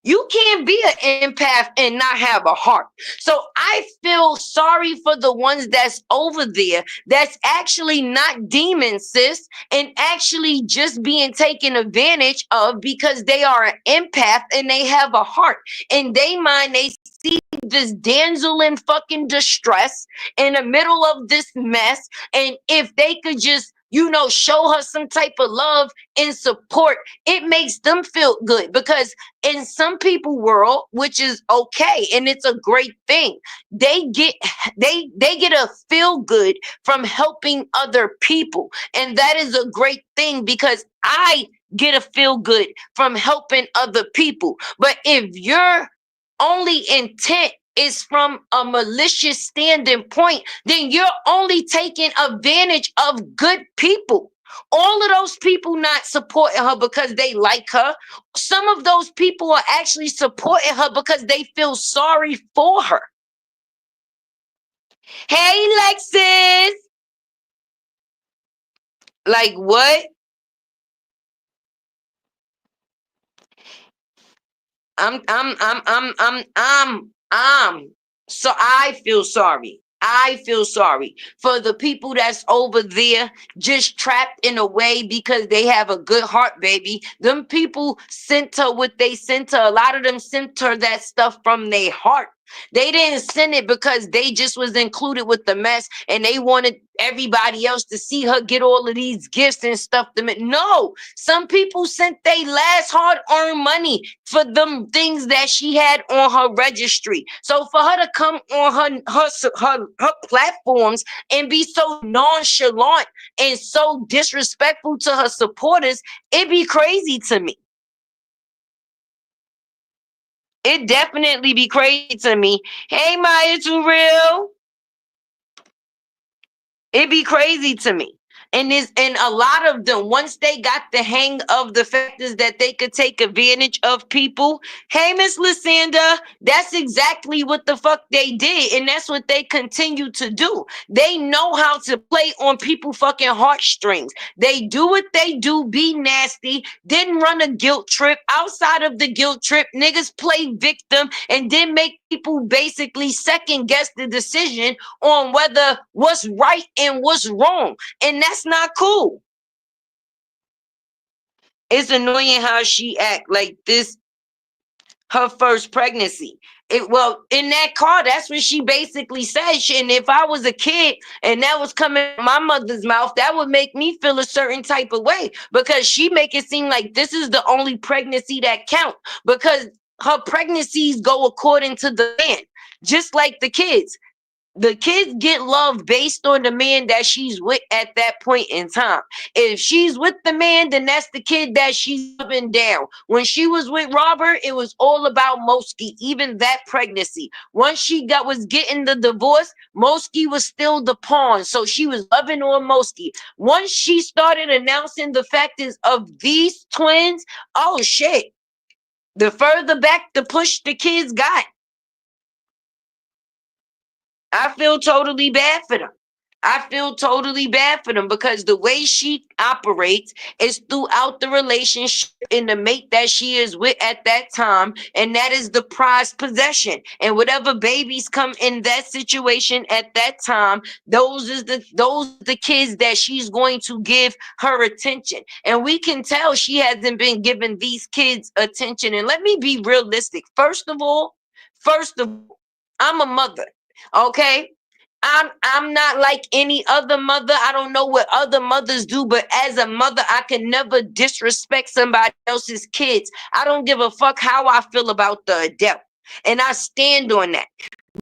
You can't be an empath and not have a heart. So I feel sorry for the ones that's over there that's actually not demons, sis, and actually just being taken advantage of because they are an empath and they have a heart. In their mind, they see this damsel in fucking distress in the middle of this mess. And if they could just, show her some type of love and support, it makes them feel good. Because in some people world, which is okay and it's a great thing, they get a feel good from helping other people, and that is a great thing because I get a feel good from helping other people. But if your only intent is from a malicious standing point, then you're only taking advantage of good people. All of those people not supporting her because they like her. Some of those people are actually supporting her because they feel sorry for her. Hey, Lexus. Like what? I'm so I feel sorry. I feel sorry for the people that's over there just trapped in a way because they have a good heart, baby. Them people sent her what they sent her. A lot of them sent her that stuff from their heart. They didn't send it because they just was included with the mess and they wanted everybody else to see her get all of these gifts and stuff. No, some people sent their last hard-earned money for them things that she had on her registry. So for her to come on her platforms and be so nonchalant and so disrespectful to her supporters, it be crazy to me. It definitely be crazy to me. Hey, Maya, too real. It'd be crazy to me. And a lot of them, once they got the hang of the factors that they could take advantage of people. Hey, Miss Lysanda, that's exactly what the fuck they did. And that's what they continue to do. They know how to play on people fucking heartstrings. They do what they do, be nasty, didn't run a guilt trip. Outside of the guilt trip, niggas play victim and then make people basically second guess the decision on whether what's right and what's wrong. And that's not cool. It's annoying how she act like this her first pregnancy. In that car, that's what she basically said. And if I was a kid and that was coming out of my mother's mouth, that would make me feel a certain type of way, because she make it seem like this is the only pregnancy that count, because her pregnancies go according to the man, just like the kids. The kids get love based on the man that she's with at that point in time. If she's with the man, then that's the kid that she's loving down. When she was with Robert, it was all about Mosky, even that pregnancy. Once she was getting the divorce, Mosky was still the pawn. So she was loving on Mosky. Once she started announcing the factors of these twins, oh shit. The further back the push the kids got. I feel totally bad for them. I feel totally bad for them because the way she operates is throughout the relationship in the mate that she is with at that time, and that is the prized possession. And whatever babies come in that situation at that time, those is the kids that she's going to give her attention. And we can tell she hasn't been giving these kids attention. And let me be realistic. First of all, I'm a mother. Okay, I'm not like any other mother. I don't know what other mothers do, but as a mother, I can never disrespect somebody else's kids. I don't give a fuck how I feel about the adult. And I stand on that.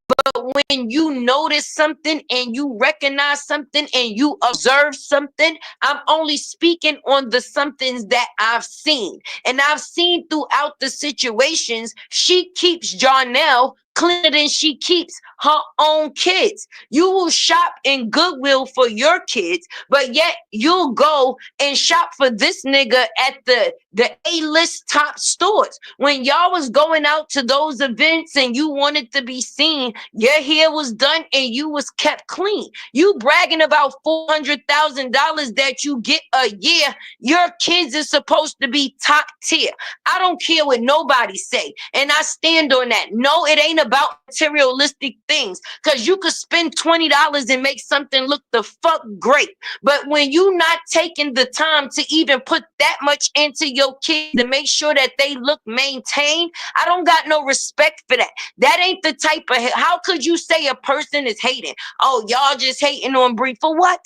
But when you notice something and you recognize something and you observe something, I'm only speaking on the somethings that I've seen. And I've seen throughout the situations, she keeps Jarnell cleaner than she keeps her own kids. You will shop in Goodwill for your kids, but yet you'll go and shop for this nigga at the A-list top stores. When y'all was going out to those events and you wanted to be seen, your hair was done and you was kept clean. You bragging about $400,000 that you get a year. Your kids is supposed to be top tier. I don't care what nobody say, and I stand on that. No, it ain't about materialistic things, because you could spend $20 and make something look the fuck great. But when you not taking the time to even put that much into your kids to make sure that they look maintained, I don't got no respect for that. That ain't the type of, how could you say a person is hating? Oh, y'all just hating on Bree. For what?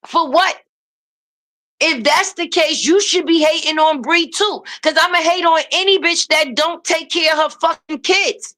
For what? If that's the case, you should be hating on Bree too. Because I'ma hate on any bitch that don't take care of her fucking kids.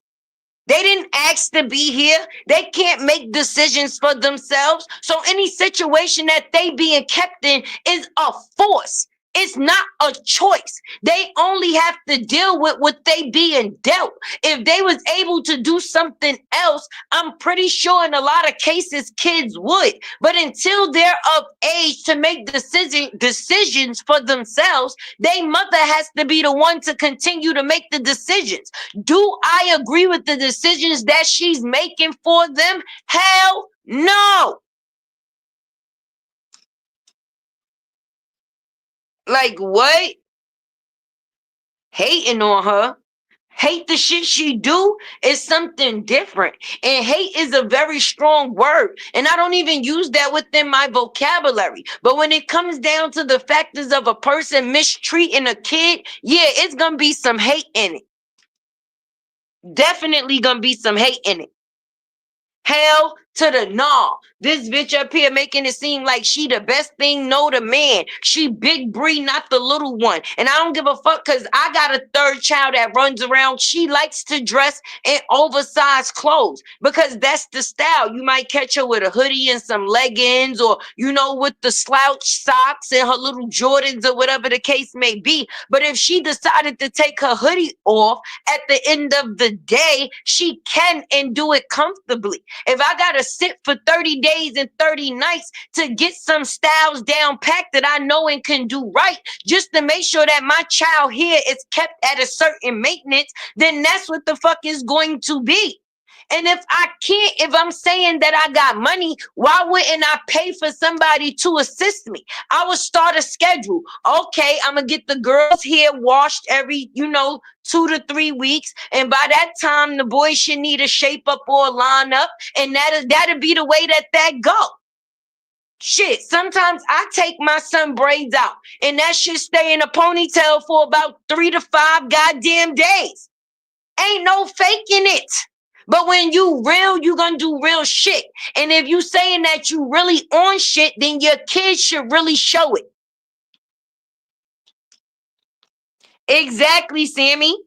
They didn't ask to be here. They can't make decisions for themselves. So any situation that they being kept in is a force. It's not a choice. They only have to deal with what they being dealt. If they was able to do something else, I'm pretty sure in a lot of cases kids would. But until they're of age to make decisions for themselves, their mother has to be the one to continue to make the decisions. Do I agree with the decisions that she's making for them? Hell no. Like what? Hating on her. Hate the shit she do is something different. And hate is a very strong word. And I don't even use that within my vocabulary. But when it comes down to the factors of a person mistreating a kid, yeah, it's gonna be some hate in it. Definitely gonna be some hate in it. Hell to the no. This bitch up here making it seem like she the best thing no to man. She big Bree, not the little one. And I don't give a fuck because I got a third child that runs around. She likes to dress in oversized clothes because that's the style. You might catch her with a hoodie and some leggings, or, you know, with the slouch socks and her little Jordans or whatever the case may be. But if she decided to take her hoodie off at the end of the day, she can and do it comfortably. If I gotta sit for 30 days and 30 nights to get some styles down packed that I know and can do right, just to make sure that my child here is kept at a certain maintenance, then that's what the fuck is going to be. And if I can't, if I'm saying that I got money, why wouldn't I pay for somebody to assist me? I would start a schedule. Okay, I'm gonna get the girls' hair washed every, 2 to 3 weeks. And by that time, the boys should need a shape up or a line up. And that'll be the way that go. Shit, sometimes I take my son braids out and that shit stay in a ponytail for about 3 to 5 goddamn days. Ain't no faking it. But when you real, you gonna do real shit. And if you saying that you really on shit, then your kids should really show it. Exactly, Sammy.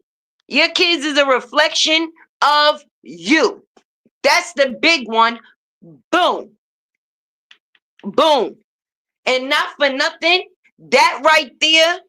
Your kids is a reflection of you. That's the big one. Boom. Boom. And not for nothing, that right there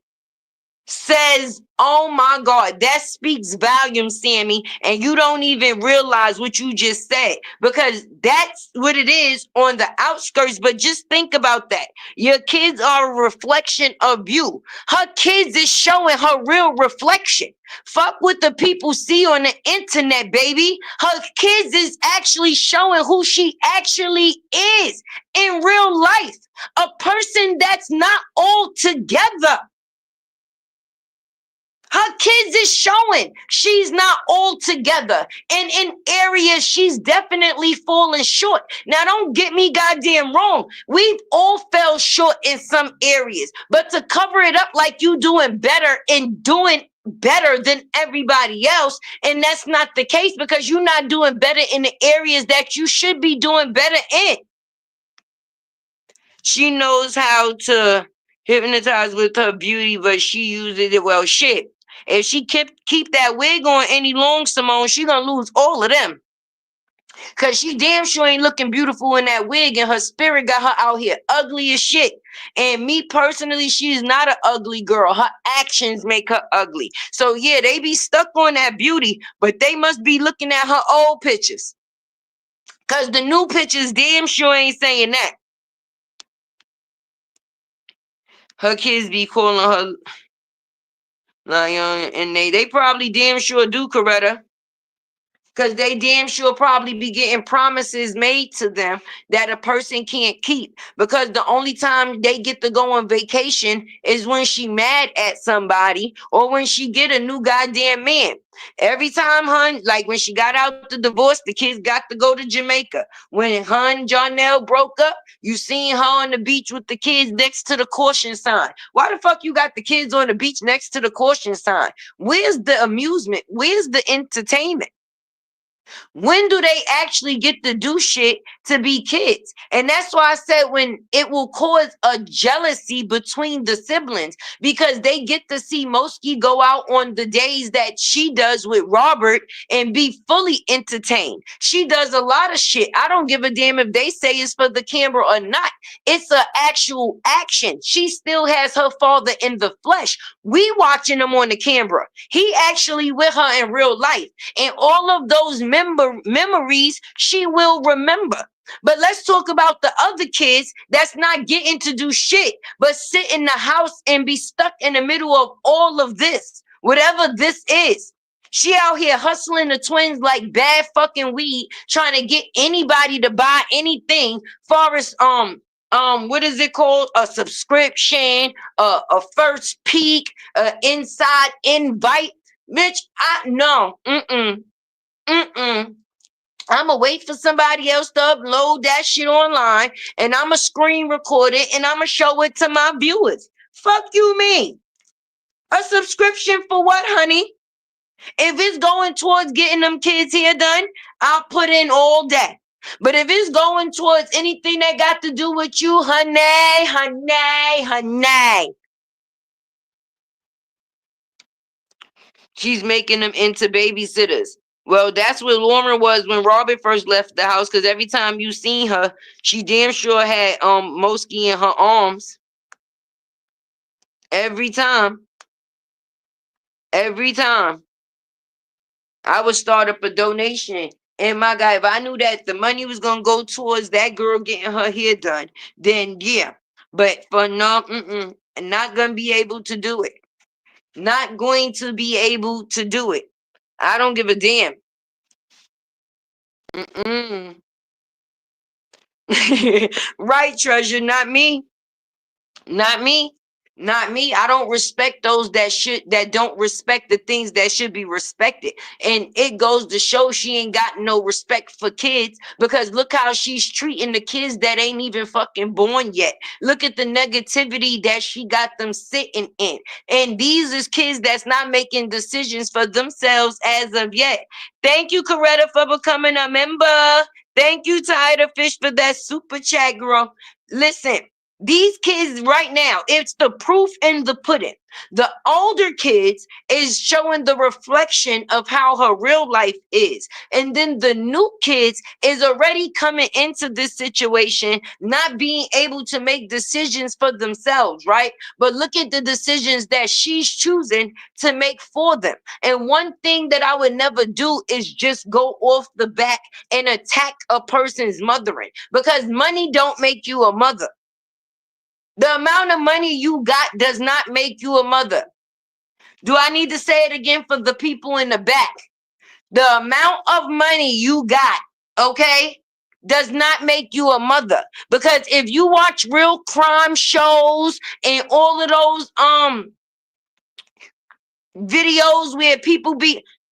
says, oh my God, that speaks volumes, Sammy. And you don't even realize what you just said, because that's what it is on the outskirts. But just think about that. Your kids are a reflection of you. Her kids is showing her real reflection. Fuck what the people see on the internet, baby. Her kids is actually showing who she actually is in real life. A person that's not all together. Her kids is showing she's not all together. And in areas, she's definitely falling short. Now, don't get me goddamn wrong. We've all fell short in some areas. But to cover it up like you doing better and doing better than everybody else, and that's not the case, because you're not doing better in the areas that you should be doing better in. She knows how to hypnotize with her beauty, but she uses it well. Shit. If she keep that wig on any long, Simone, she gonna lose all of them. Cause she damn sure ain't looking beautiful in that wig, and her spirit got her out here ugly as shit. And me personally, she's not an ugly girl. Her actions make her ugly. So yeah, they be stuck on that beauty, but they must be looking at her old pictures. Cause the new pictures damn sure ain't saying that. Her kids be calling her Lion, and they probably damn sure do, Coretta. Because they damn sure probably be getting promises made to them that a person can't keep. Because the only time they get to go on vacation is when she mad at somebody or when she get a new goddamn man. Every time, hun, like when she got out the divorce, the kids got to go to Jamaica. When hun Jonelle broke up, you seen her on the beach with the kids next to the caution sign. Why the fuck you got the kids on the beach next to the caution sign? Where's the amusement? Where's the entertainment? When do they actually get to do shit to be kids? And that's why I said when it will cause a jealousy between the siblings, because they get to see Moski go out on the days that she does with Robert and be fully entertained. She does a lot of shit. I don't give a damn if they say it's for the camera or not. It's an actual action. She still has her father in the flesh. We watching him on the camera. He actually with her in real life. And all of those memories she will remember. But let's talk about the other kids that's not getting to do shit, but sit in the house and be stuck in the middle of all of this, whatever this is. She out here hustling the twins like bad fucking weed, trying to get anybody to buy anything. Far as what is it called? A subscription, a first peek, inside invite. Bitch, no. I'ma wait for somebody else to upload that shit online, and I'ma screen record it, and I'ma show it to my viewers. Fuck you mean? A subscription for what, honey? If it's going towards getting them kids here done, I'll put in all that. But if it's going towards anything that got to do with you, honey, she's making them into babysitters. Well, that's what Lauren was when Robert first left the house, because every time you seen her, she damn sure had Moski in her arms. Every time. Every time. I would start up a donation. And my guy, if I knew that the money was gonna go towards that girl getting her hair done, then yeah. But for no, not gonna be able to do it. Not going to be able to do it. I don't give a damn. Right, treasure, not me. Not me. Not me. I don't respect those that don't respect the things that should be respected. And it goes to show she ain't got no respect for kids, because look how she's treating the kids that ain't even fucking born yet. Look at the negativity that she got them sitting in. And these is kids that's not making decisions for themselves as of yet. Thank you, Coretta, for becoming a member. Thank you, Tighter Fish, for that super chat, girl. Listen. These kids right now, it's the proof in the pudding. The older kids is showing the reflection of how her real life is. And then the new kids is already coming into this situation, not being able to make decisions for themselves, right? But look at the decisions that she's choosing to make for them. And one thing that I would never do is just go off the back and attack a person's mothering, because money don't make you a mother. The amount of money you got does not make you a mother. Do I need to say it again for the people in the back? The amount of money you got, okay, does not make you a mother. Because if you watch real crime shows and all of those videos where people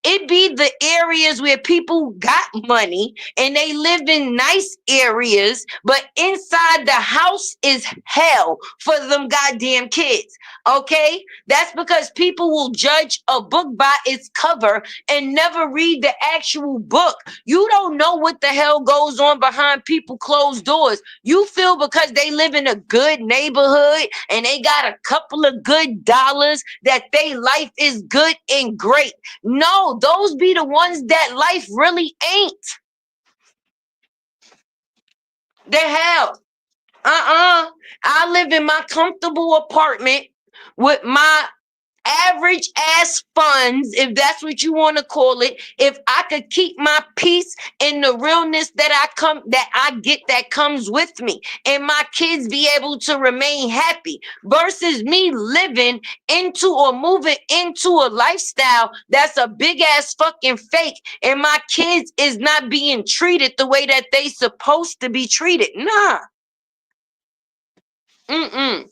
it be the areas where people got money and they live in nice areas, but inside the house is hell for them goddamn kids. Okay, that's because people will judge a book by its cover and never read the actual book. You don't know what the hell goes on behind people closed doors. You feel because they live in a good neighborhood and they got a couple of good dollars that their life is good and great. No, those be the ones that life really ain't. The hell. I live in my comfortable apartment with my average ass funds, if that's what you want to call it. If I could keep my peace and the realness that I get that comes with me, and my kids be able to remain happy, versus me living into or moving into a lifestyle that's a big ass fucking fake, and my kids is not being treated the way that they supposed to be treated. Nah.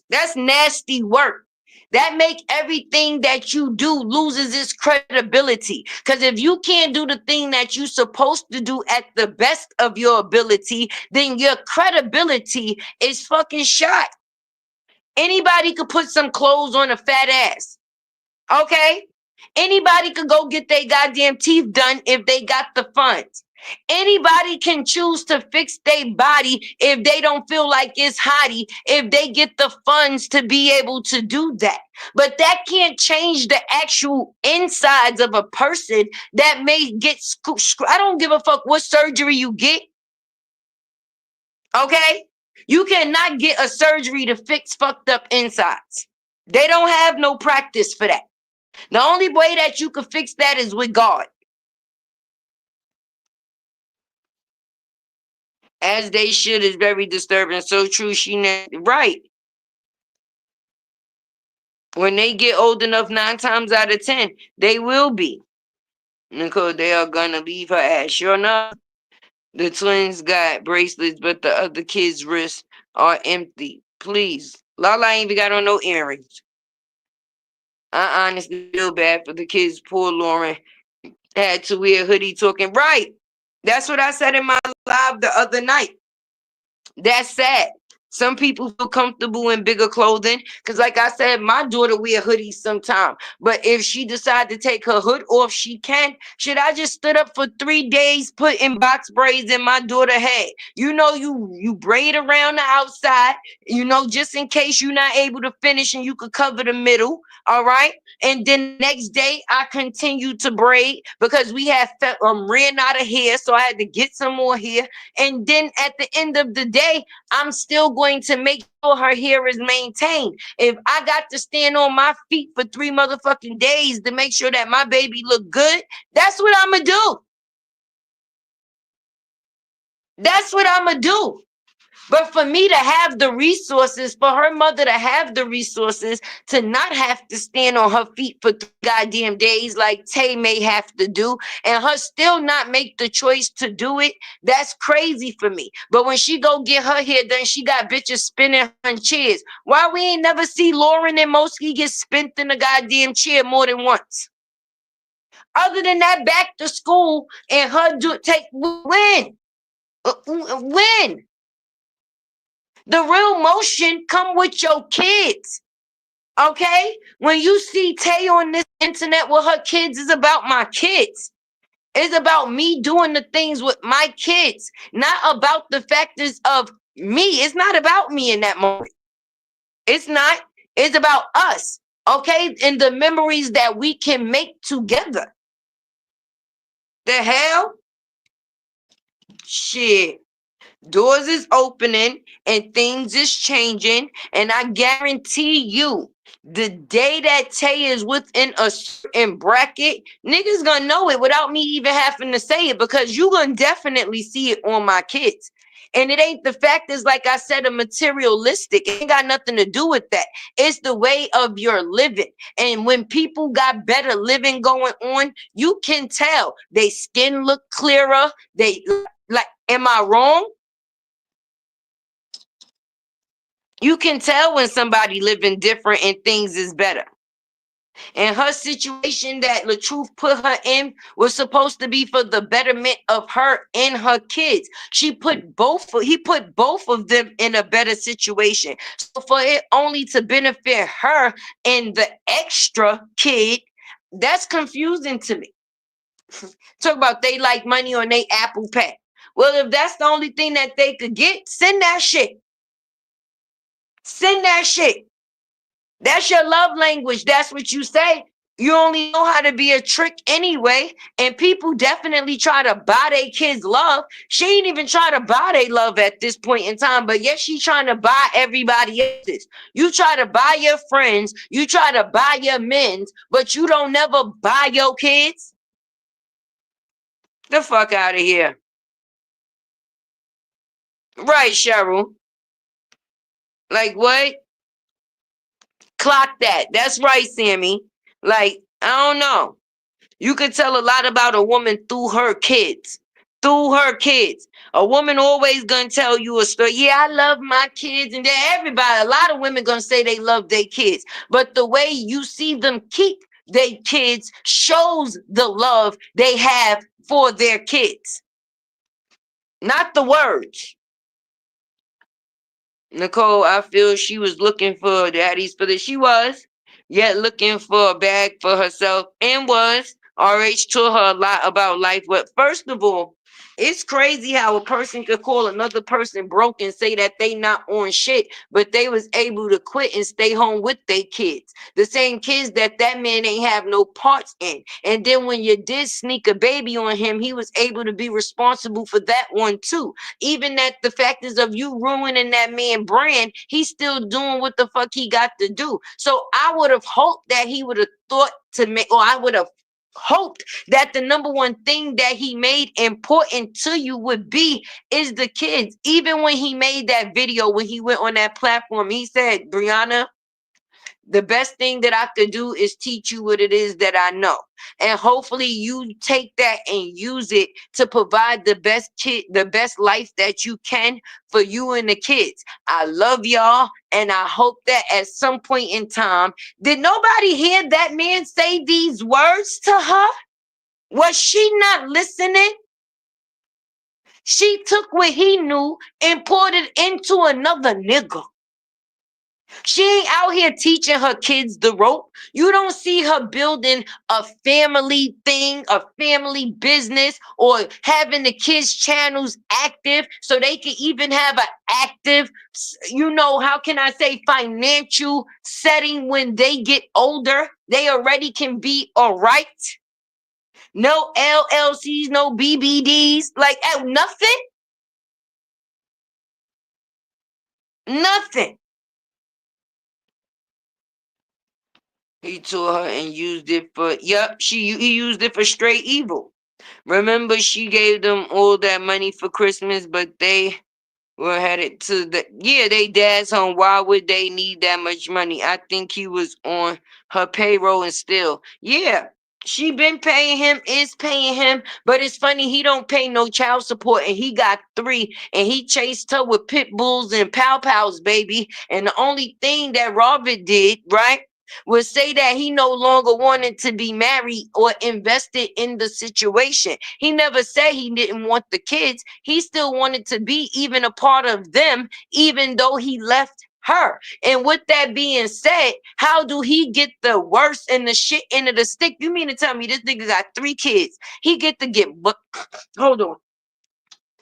That's nasty work. That make everything that you do loses its credibility. Because if you can't do the thing that you're supposed to do at the best of your ability, then your credibility is fucking shot. Anybody could put some clothes on a fat ass. Okay? Anybody could go get their goddamn teeth done if they got the funds. Anybody can choose to fix their body if they don't feel like it's hottie, if they get the funds to be able to do that. But that can't change the actual insides of a person that may get I don't give a fuck what surgery you get. Okay? You cannot get a surgery to fix fucked up insides. They don't have no practice for that. The only way that you can fix that is with God. As they should is very disturbing. So true. Right. When they get old enough, 9 times out of 10, they will be. Because they are gonna leave her ass. Sure enough, the twins got bracelets, but the other kids' wrists are empty. Please. Lala ain't even got on no earrings. I honestly feel bad for the kids. Poor Lauren had to wear a hoodie talking. Right. That's what I said in my live the other night. That's sad. Some people feel comfortable in bigger clothing. Because like I said, my daughter wear hoodies sometime. But if she decide to take her hood off, she can. Should I just stood up for 3 days putting box braids in my daughter's head? You know, you braid around the outside, just in case you're not able to finish and you could cover the middle. All right. And then next day I continued to braid because we had ran out of hair. So I had to get some more hair. And then at the end of the day, I'm still going to make sure her hair is maintained. If I got to stand on my feet for 3 motherfucking days to make sure that my baby look good, that's what I'm going to do. That's what I'm going to do. But for me to have the resources, for her mother to have the resources to not have to stand on her feet for 3 goddamn days like Tay may have to do, and her still not make the choice to do it, that's crazy for me. But when she go get her hair done, she got bitches spinning her in chairs. Why we ain't never see Lauren and Mosky get spent in a goddamn chair more than once? Other than that, back to school and her take when? When? The real motion come with your kids. Okay? When you see Tay on this internet with her kids, it's about my kids. It's about me doing the things with my kids, not about the factors of me. It's not about me in that moment. It's not. It's about us, okay? And the memories that we can make together. The hell? Shit. Doors is opening and things is changing. And I guarantee you, the day that Tay is within a certain bracket, niggas gonna know it without me even having to say it, because you gonna definitely see it on my kids. And it ain't the fact is, like I said, a materialistic. It ain't got nothing to do with that. It's the way of your living. And when people got better living going on, you can tell they skin look clearer. They like, am I wrong? You can tell when somebody living different and things is better. And her situation that LaTruth put her in was supposed to be for the betterment of her and her kids. He put both of them in a better situation. So for it only to benefit her and the extra kid, that's confusing to me. Talk about they like money on they Apple Pay. Well, if that's the only thing that they could get, send that shit. Send that shit. That's your love language. That's what you say. You only know how to be a trick anyway. And people definitely try to buy their kids love. She ain't even trying to buy their love at this point in time. But yes, she's trying to buy everybody else's. You try to buy your friends. You try to buy your men's. But you don't never buy your kids. The fuck out of here. Right, Cheryl. Like what? Clock that. That's right, Sammy. Like, I don't know. You can tell a lot about a woman through her kids. Through her kids. A woman always gonna tell you a story. Yeah, I love my kids. And then everybody, a lot of women gonna say they love their kids. But the way you see them keep their kids shows the love they have for their kids. Not the words. Nicole, I feel she was looking for daddies for this. She was, yet looking for a bag for herself, and was. RH told her a lot about life. But first of all, it's crazy how a person could call another person broke and say that they not on shit, but they was able to quit and stay home with their kids. The same kids that man ain't have no parts in. And then when you did sneak a baby on him, he was able to be responsible for that one too. Even that the fact is of you ruining that man brand, he's still doing what the fuck he got to do. So I would have hoped that he would have thought to make, or I would have hoped that the number one thing that he made important to you would be is the kids. Even when he made that video, when he went on that platform, he said, Brianna, the best thing that I could do is teach you what it is that I know. And hopefully you take that and use it to provide the best life that you can for you and the kids. I love y'all. And I hope that at some point in time, did nobody hear that man say these words to her? Was she not listening? She took what he knew and poured it into another nigga. She ain't out here teaching her kids the rope. You don't see her building a family thing, a family business, or having the kids' channels active so they can even have an active, how can I say, financial setting when they get older. They already can be all right. No LLCs, no BBDs, like nothing. Nothing. He told her and used it for, yep, he used it for straight evil. Remember, she gave them all that money for Christmas, but they were headed to they dad's home. Why would they need that much money? I think he was on her payroll and still. Yeah, she been paying him, is paying him, but it's funny, he don't pay no child support, and he got 3, and he chased her with pit bulls and pow pows, baby. And the only thing that Robert did, right, would say that he no longer wanted to be married or invested in the situation. He never said he didn't want the kids. He still wanted to be even a part of them, even though he left her. And with that being said, how do he get the worst and the shit end of the stick? You mean to tell me this nigga got 3 kids? He get to get, hold on.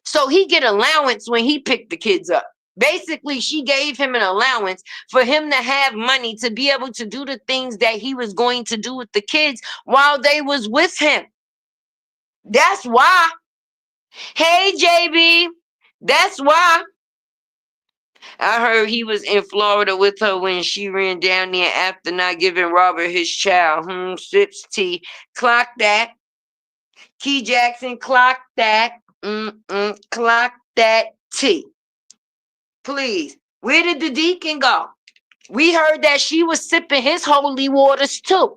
So he get allowance when he picked the kids up. Basically, she gave him an allowance for him to have money to be able to do the things that he was going to do with the kids while they was with him. That's why. Hey, JB. That's why. I heard he was in Florida with her when she ran down there after not giving Robert his child. Sips tea. Clock that. Key Jackson, clock that. Clock that tea. Please. Where did the deacon go? We heard that she was sipping his holy waters too.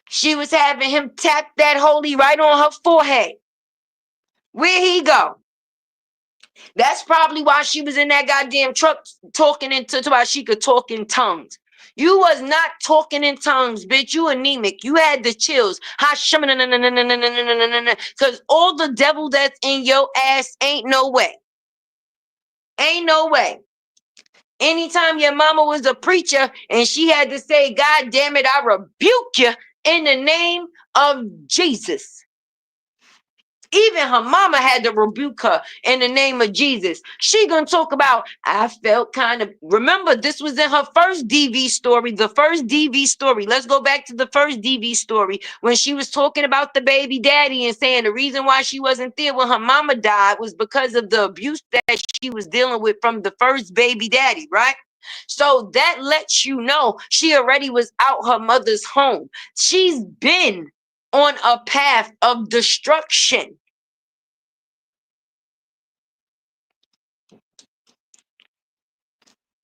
She was having him tap that holy right on her forehead. Where he go? That's probably why she was in that goddamn truck talking into why she could talk in tongues. You was not talking in tongues, bitch. You anemic. You had the chills. Because all the devil that's in your ass ain't no way. Ain't no way. Anytime your mama was a preacher and she had to say, God damn it, I rebuke you in the name of Jesus. Even her mama had to rebuke her in the name of Jesus. She gonna talk about, I felt kind of, remember this was in her first DV story, the first DV story. Let's go back to the first DV story when she was talking about the baby daddy and saying the reason why she wasn't there when her mama died was because of the abuse that she was dealing with from the first baby daddy, right? So that lets you know she already was out her mother's home. She's been on a path of destruction.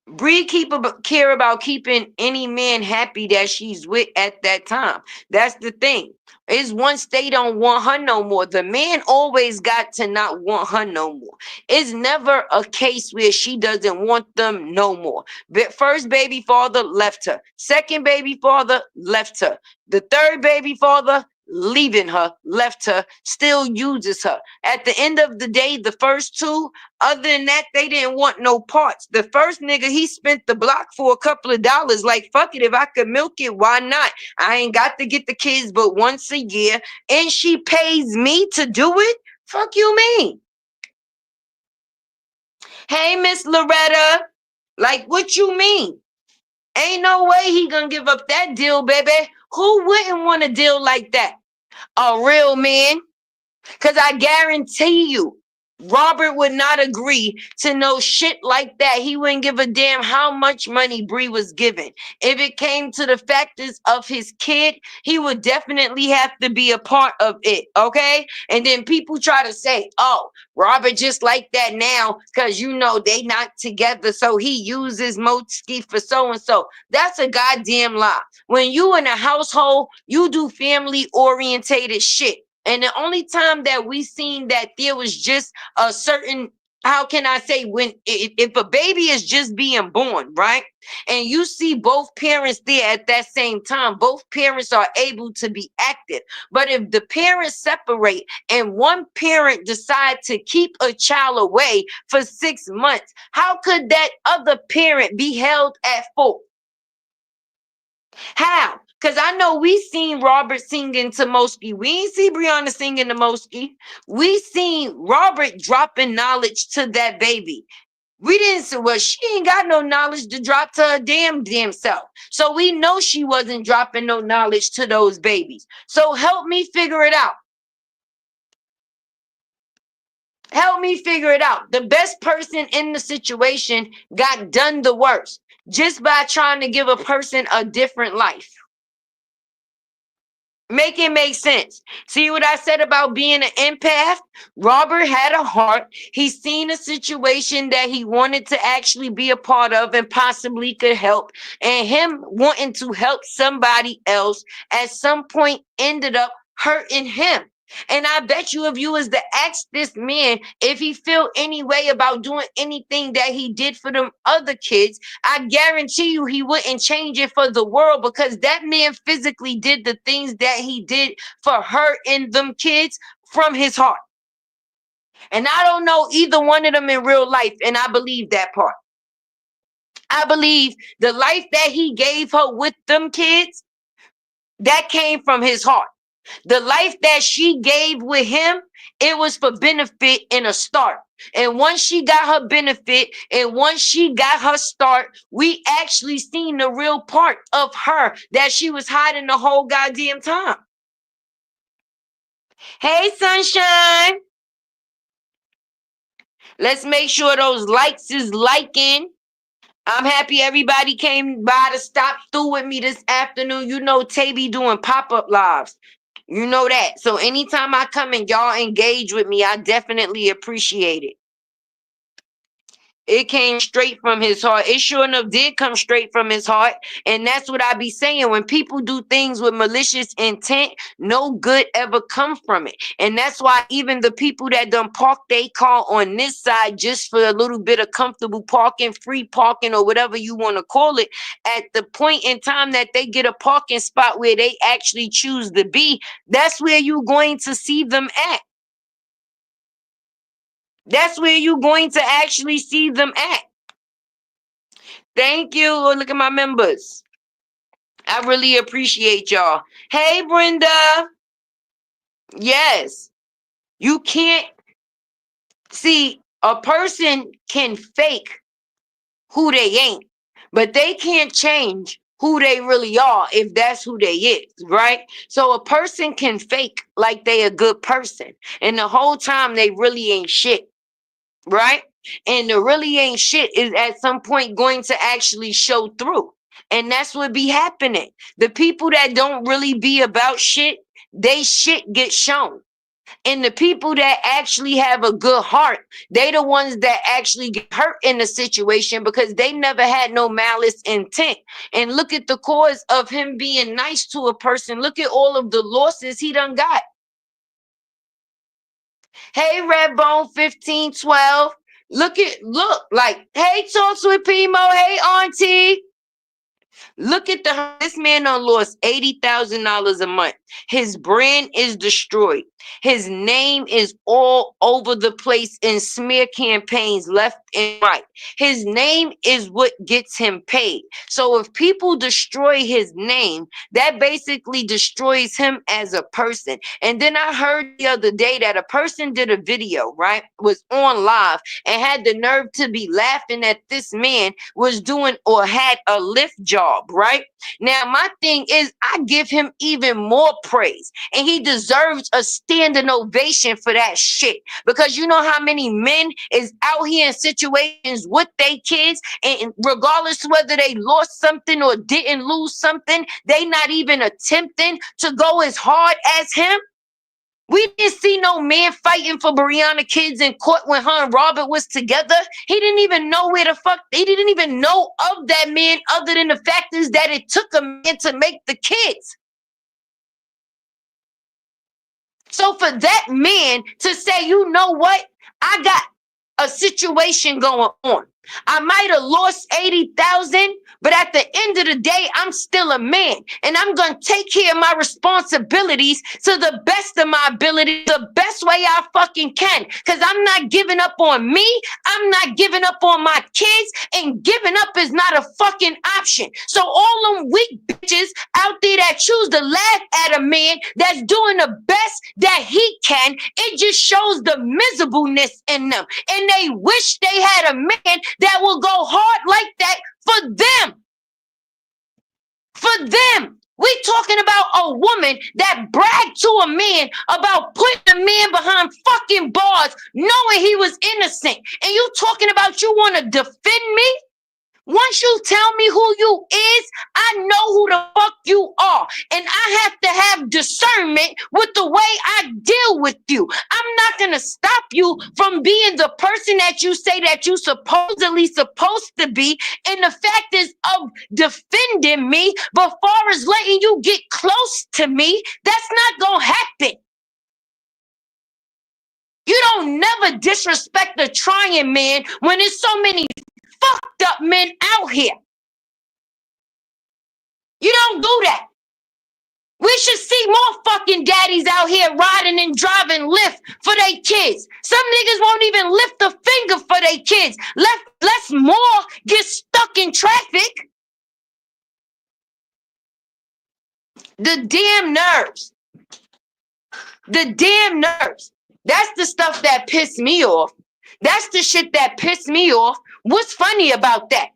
Bree care about keeping any man happy that she's with at that time. That's the thing. Is once they don't want her no more, the man always got to not want her no more. It's never a case where she doesn't want them no more. But first baby father left her. Second baby father left her. The third baby father leaving her, left her, still uses her. At the end of the day, the first two, other than that, they didn't want no parts. The first nigga, he spent the block for a couple of dollars. Like, fuck it, if I could milk it, why not? I ain't got to get the kids but once a year, and she pays me to do it? Fuck you mean? Hey, Miss Loretta, like, what you mean? Ain't no way he gonna give up that deal, baby. Who wouldn't want a deal like that? A real man. Because I guarantee you, Robert would not agree to no shit like that. He wouldn't give a damn how much money Bree was given. If it came to the factors of his kid, he would definitely have to be a part of it, okay? And then people try to say, oh, Robert just like that now because, you know, they not together, so he uses Motsky for so-and-so. That's a goddamn lie. When you in a household, you do family-orientated shit. And the only time that we seen that there was just a certain, how can I say, when if a baby is just being born, right? And you see both parents there at that same time, both parents are able to be active. But if the parents separate and one parent decide to keep a child away for 6 months, how could that other parent be held at fault? How? Because I know we seen Robert singing to Mosky. We ain't see Brianna singing to Mosky. We seen Robert dropping knowledge to that baby. We didn't say, well, she ain't got no knowledge to drop to her damn self. So we know she wasn't dropping no knowledge to those babies. So help me figure it out. Help me figure it out. The best person in the situation got done the worst just by trying to give a person a different life. Make it make sense. See what I said about being an empath? Robert had a heart. He seen a situation that he wanted to actually be a part of and possibly could help. And him wanting to help somebody else at some point ended up hurting him. And I bet you if you was to ask this man if he feel any way about doing anything that he did for them other kids, I guarantee you he wouldn't change it for the world, because that man physically did the things that he did for her and them kids from his heart. And I don't know either one of them in real life, and I believe that part. I believe the life that he gave her with them kids, that came from his heart. The life that she gave with him, it was for benefit in a start. And once she got her benefit and once she got her start, we actually seen the real part of her that she was hiding the whole goddamn time. Hey, sunshine. Let's make sure those likes is liking. I'm happy everybody came by to stop through with me this afternoon. You know, Tay be doing pop-up lives. You know that. So anytime I come and y'all engage with me, I definitely appreciate it. It came straight from his heart. It sure enough did come straight from his heart. And that's what I be saying. When people do things with malicious intent, no good ever come from it. And that's why even the people that done park they car on this side just for a little bit of comfortable parking, free parking, or whatever you want to call it, at the point in time that they get a parking spot where they actually choose to be, that's where you're going to see them at. That's where you're going to actually see them at. Thank you. Oh, look at my members. I really appreciate y'all. Hey, Brenda. Yes. You can't see a person can fake who they ain't, but they can't change who they really are if that's who they is, right? So a person can fake like they a good person, and the whole time they really ain't shit. Right? And the really ain't shit is at some point going to actually show through. And that's what be happening. The people that don't really be about shit, they shit get shown. And the people that actually have a good heart, they the ones that actually get hurt in the situation because they never had no malice intent. And look at the cause of him being nice to a person. Look at all of the losses he done got. Hey, Redbone 1512. Look, like, hey, Talks with Pimo. Hey, Auntie. Look at this man done lost $80,000 a month. His brand is destroyed. His name is all over the place in smear campaigns left and right. His name is what gets him paid. So if people destroy his name, that basically destroys him as a person. And then I heard the other day that a person did a video, right? Was on live and had the nerve to be laughing at this man was doing or had a lift job, right? Now, my thing is, I give him even more praise, and he deserves a standing ovation for that shit. Because you know how many men is out here in situations with their kids, and regardless whether they lost something or didn't lose something, they not even attempting to go as hard as him. We didn't see no man fighting for BRIANA kids in court when her and Robert was together. He didn't even know where the fuck, he didn't even know of that man other than the fact is that it took a man to make the kids. So for that man to say, you know what, I got a situation going on. I might have lost 80,000, but at the end of the day, I'm still a man, and I'm going to take care of my responsibilities to the best of my ability, the best way I fucking can, because I'm not giving up on me. I'm not giving up on my kids, and giving up is not a fucking option. So all them weak bitches out there that choose to laugh at a man that's doing the best that he can, it just shows the miserableness in them, and they wish they had a man that will go hard like that for them. For them. We talking about a woman that bragged to a man about putting a man behind fucking bars knowing he was innocent. And you talking about you want to defend me? Once you tell me who you is, I know who the fuck you are. And I have to have discernment with the way I deal with you. I'm not going to stop you from being the person that you say that you supposedly supposed to be. And the fact is of defending me, but far as letting you get close to me, that's not going to happen. You don't never disrespect a trying man when there's so many fucked up men out here. You don't do that. We should see more fucking daddies out here riding and driving Lyft for their kids. Some niggas won't even lift a finger for their kids. Less more get stuck in traffic. The damn nerves. The damn nerves. That's the stuff that pissed me off. That's the shit that pissed me off. What's funny about that?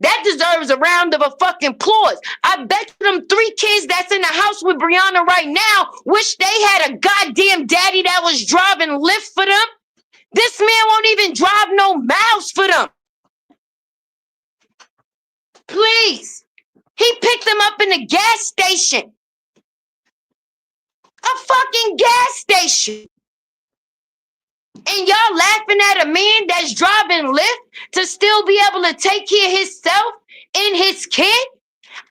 That deserves a round of a fucking applause. I bet you them 3 kids that's in the house with BRIANA right now wish they had a goddamn daddy that was driving Lyft for them. This man won't even drive no miles for them. Please. He picked them up in a gas station. A fucking gas station. And y'all laughing at a man that's driving Lyft to still be able to take care of himself and his kid?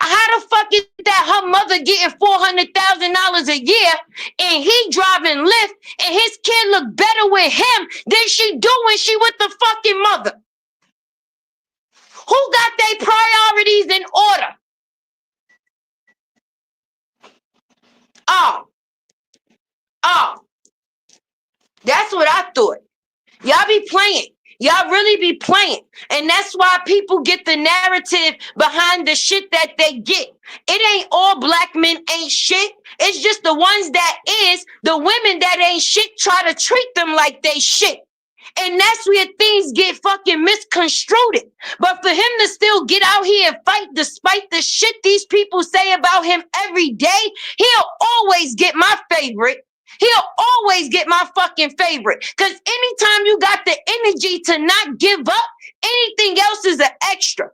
How the fuck is that her mother getting $400,000 a year and he driving Lyft and his kid look better with him than she do when she with the fucking mother? Who got their priorities in order? Oh, that's what I thought. Y'all be playing. Y'all really be playing. And that's why people get the narrative behind the shit that they get. It ain't all black men ain't shit. It's just the ones that is. The women that ain't shit try to treat them like they shit. And that's where things get fucking misconstrued. But for him to still get out here and fight despite the shit these people say about him every day, he'll always get my favorite. He'll always get my fucking favorite. Because anytime you got the energy to not give up, anything else is an extra.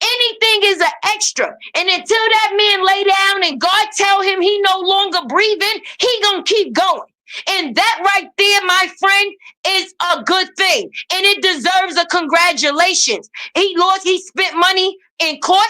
Anything is an extra. And until that man lay down and God tell him he no longer breathing, he gonna keep going. And that right there, my friend, is a good thing. And it deserves a congratulations. He spent money in court.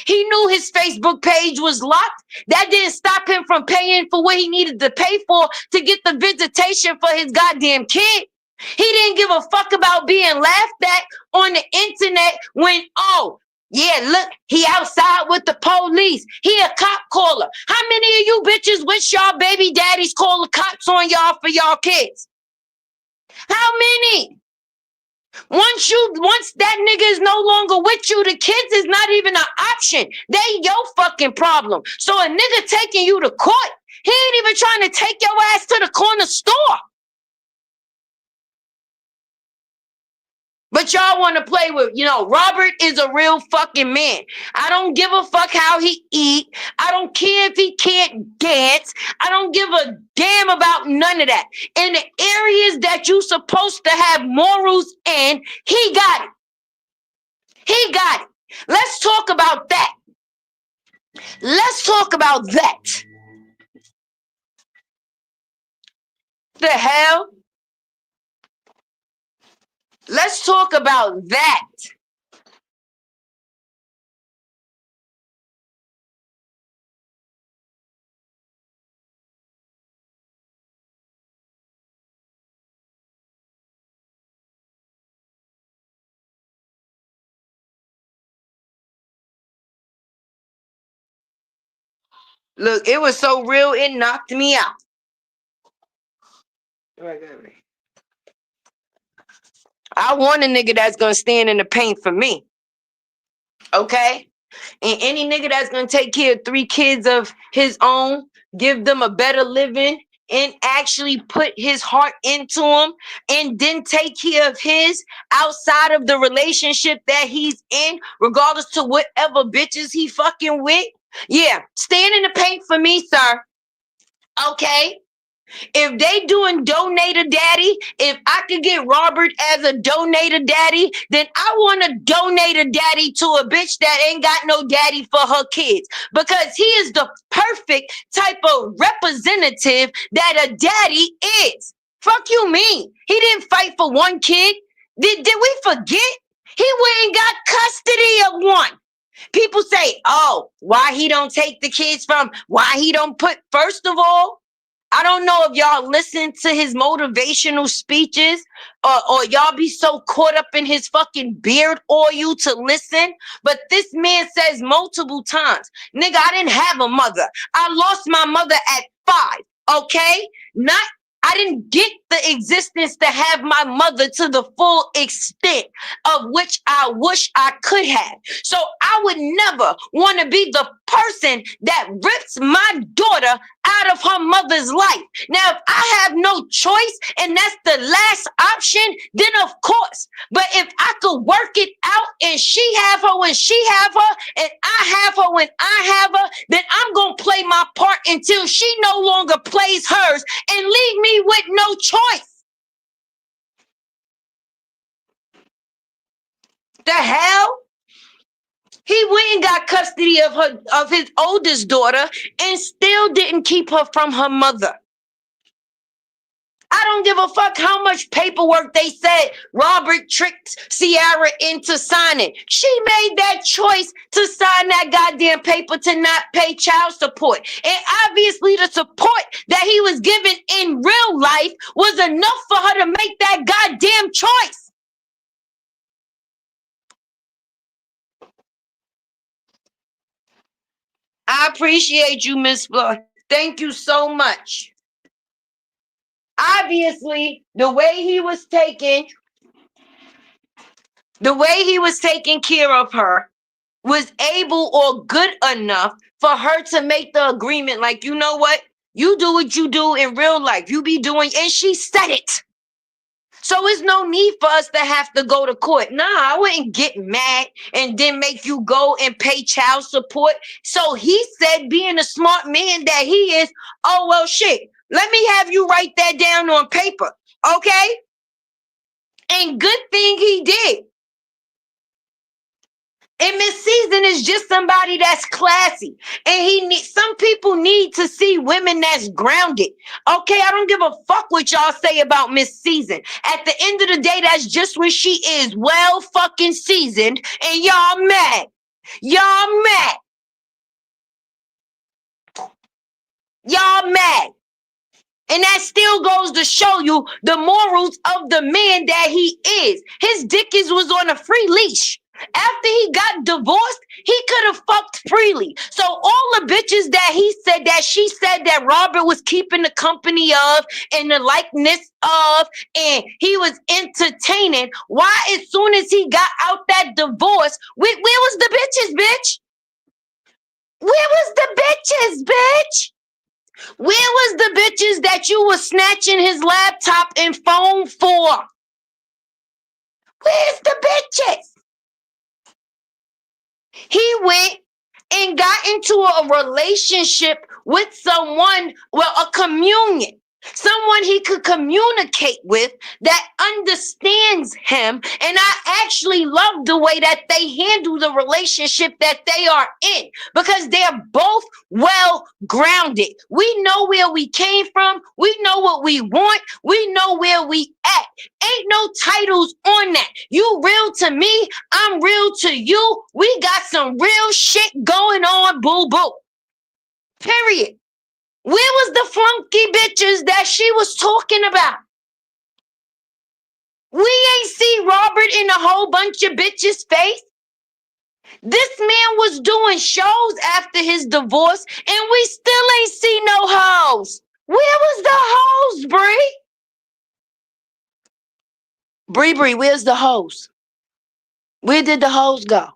He knew his Facebook page was locked. That didn't stop him from paying for what he needed to pay for to get the visitation for his goddamn kid. He didn't give a fuck about being laughed at on the internet when, oh, yeah, look, he outside with the police. He a cop caller. How many of you bitches wish y'all baby daddies call the cops on y'all for y'all kids? How many? Once that nigga is no longer with you, the kids is not even an option. They your fucking problem. So a nigga taking you to court, he ain't even trying to take your ass to the corner store. But y'all want to play with, Robert is a real fucking man. I don't give a fuck how he eat. I don't care if he can't dance. I don't give a damn about none of that. In the areas that you supposed to have morals in, he got it. He got it. Let's talk about that. Let's talk about that. The hell? Let's talk about that. Look, it was so real, it knocked me out. I want a nigga that's gonna stand in the paint for me. Okay? And any nigga that's gonna take care of 3 kids of his own, give them a better living, and actually put his heart into them, and then take care of his outside of the relationship that he's in, regardless to whatever bitches he fucking with. Yeah, stand in the paint for me, sir. Okay? If they doing donator daddy, if I could get Robert as a donator daddy, then I want a donator daddy to a bitch that ain't got no daddy for her kids, because he is the perfect type of representative that a daddy is. Fuck you mean? He didn't fight for one kid. Did we forget? He went and got custody of one. People say, oh, why he don't take the kids from, why he don't put, first of all, I don't know if y'all listen to his motivational speeches or y'all be so caught up in his fucking beard oil to listen. But this man says multiple times, nigga, I didn't have a mother. I lost my mother at 5. Okay? I didn't get the existence to have my mother to the full extent of which I wish I could have. So I would never want to be the person that rips my daughter out of her mother's life. Now, if I have no choice and that's the last option, then of course. But if I could work it out and she have her when she have her and I have her when I have her, then I'm going to play my part until she no longer plays hers and leave me with no choice. The hell? He went and got custody of his oldest daughter and still didn't keep her from her mother. I don't give a fuck how much paperwork they said Robert tricked Ciara into signing. She made that choice to sign that goddamn paper to not pay child support. And obviously the support that he was given in real life was enough for her to make that goddamn choice. I appreciate you, Miss Flor. Thank you so much. Obviously, the way he was taking care of her was able or good enough for her to make the agreement. Like, you know what? You do what you do in real life. You be doing, and she said it. So it's no need for us to have to go to court. Nah, I wouldn't get mad and then make you go and pay child support. So he said, being a smart man that he is, oh, well, shit, let me have you write that down on paper, okay? And good thing he did. And Miss Season is just somebody that's classy. And some people need to see women that's grounded. Okay, I don't give a fuck what y'all say about Miss Season. At the end of the day, that's just what she is. Well fucking seasoned. And y'all mad. Y'all mad. Y'all mad. And that still goes to show you the morals of the man that he is. His dickies was on a free leash. After he got divorced, he could have fucked freely. So all the bitches that she said that Robert was keeping the company of and the likeness of and he was entertaining, why as soon as he got out that divorce, where was the bitches, bitch? Where was the bitches, bitch? Where was the bitches that you were snatching his laptop and phone for? Where's the bitches? He went and got into a relationship with someone, well, a communion. Someone he could communicate with that understands him. And I actually love the way that they handle the relationship that they are in because they're both well grounded. We know where we came from. We know what we want. We know where we at. Ain't no titles on that. You real to me. I'm real to you. We got some real shit going on, boo boo. Period. Where was the flunky bitches that she was talking about? We ain't see Robert in a whole bunch of bitches' face. This man was doing shows after his divorce, and we still ain't see no hoes. Where was the hoes, Bree? Bree, where's the hoes? Where did the hoes go?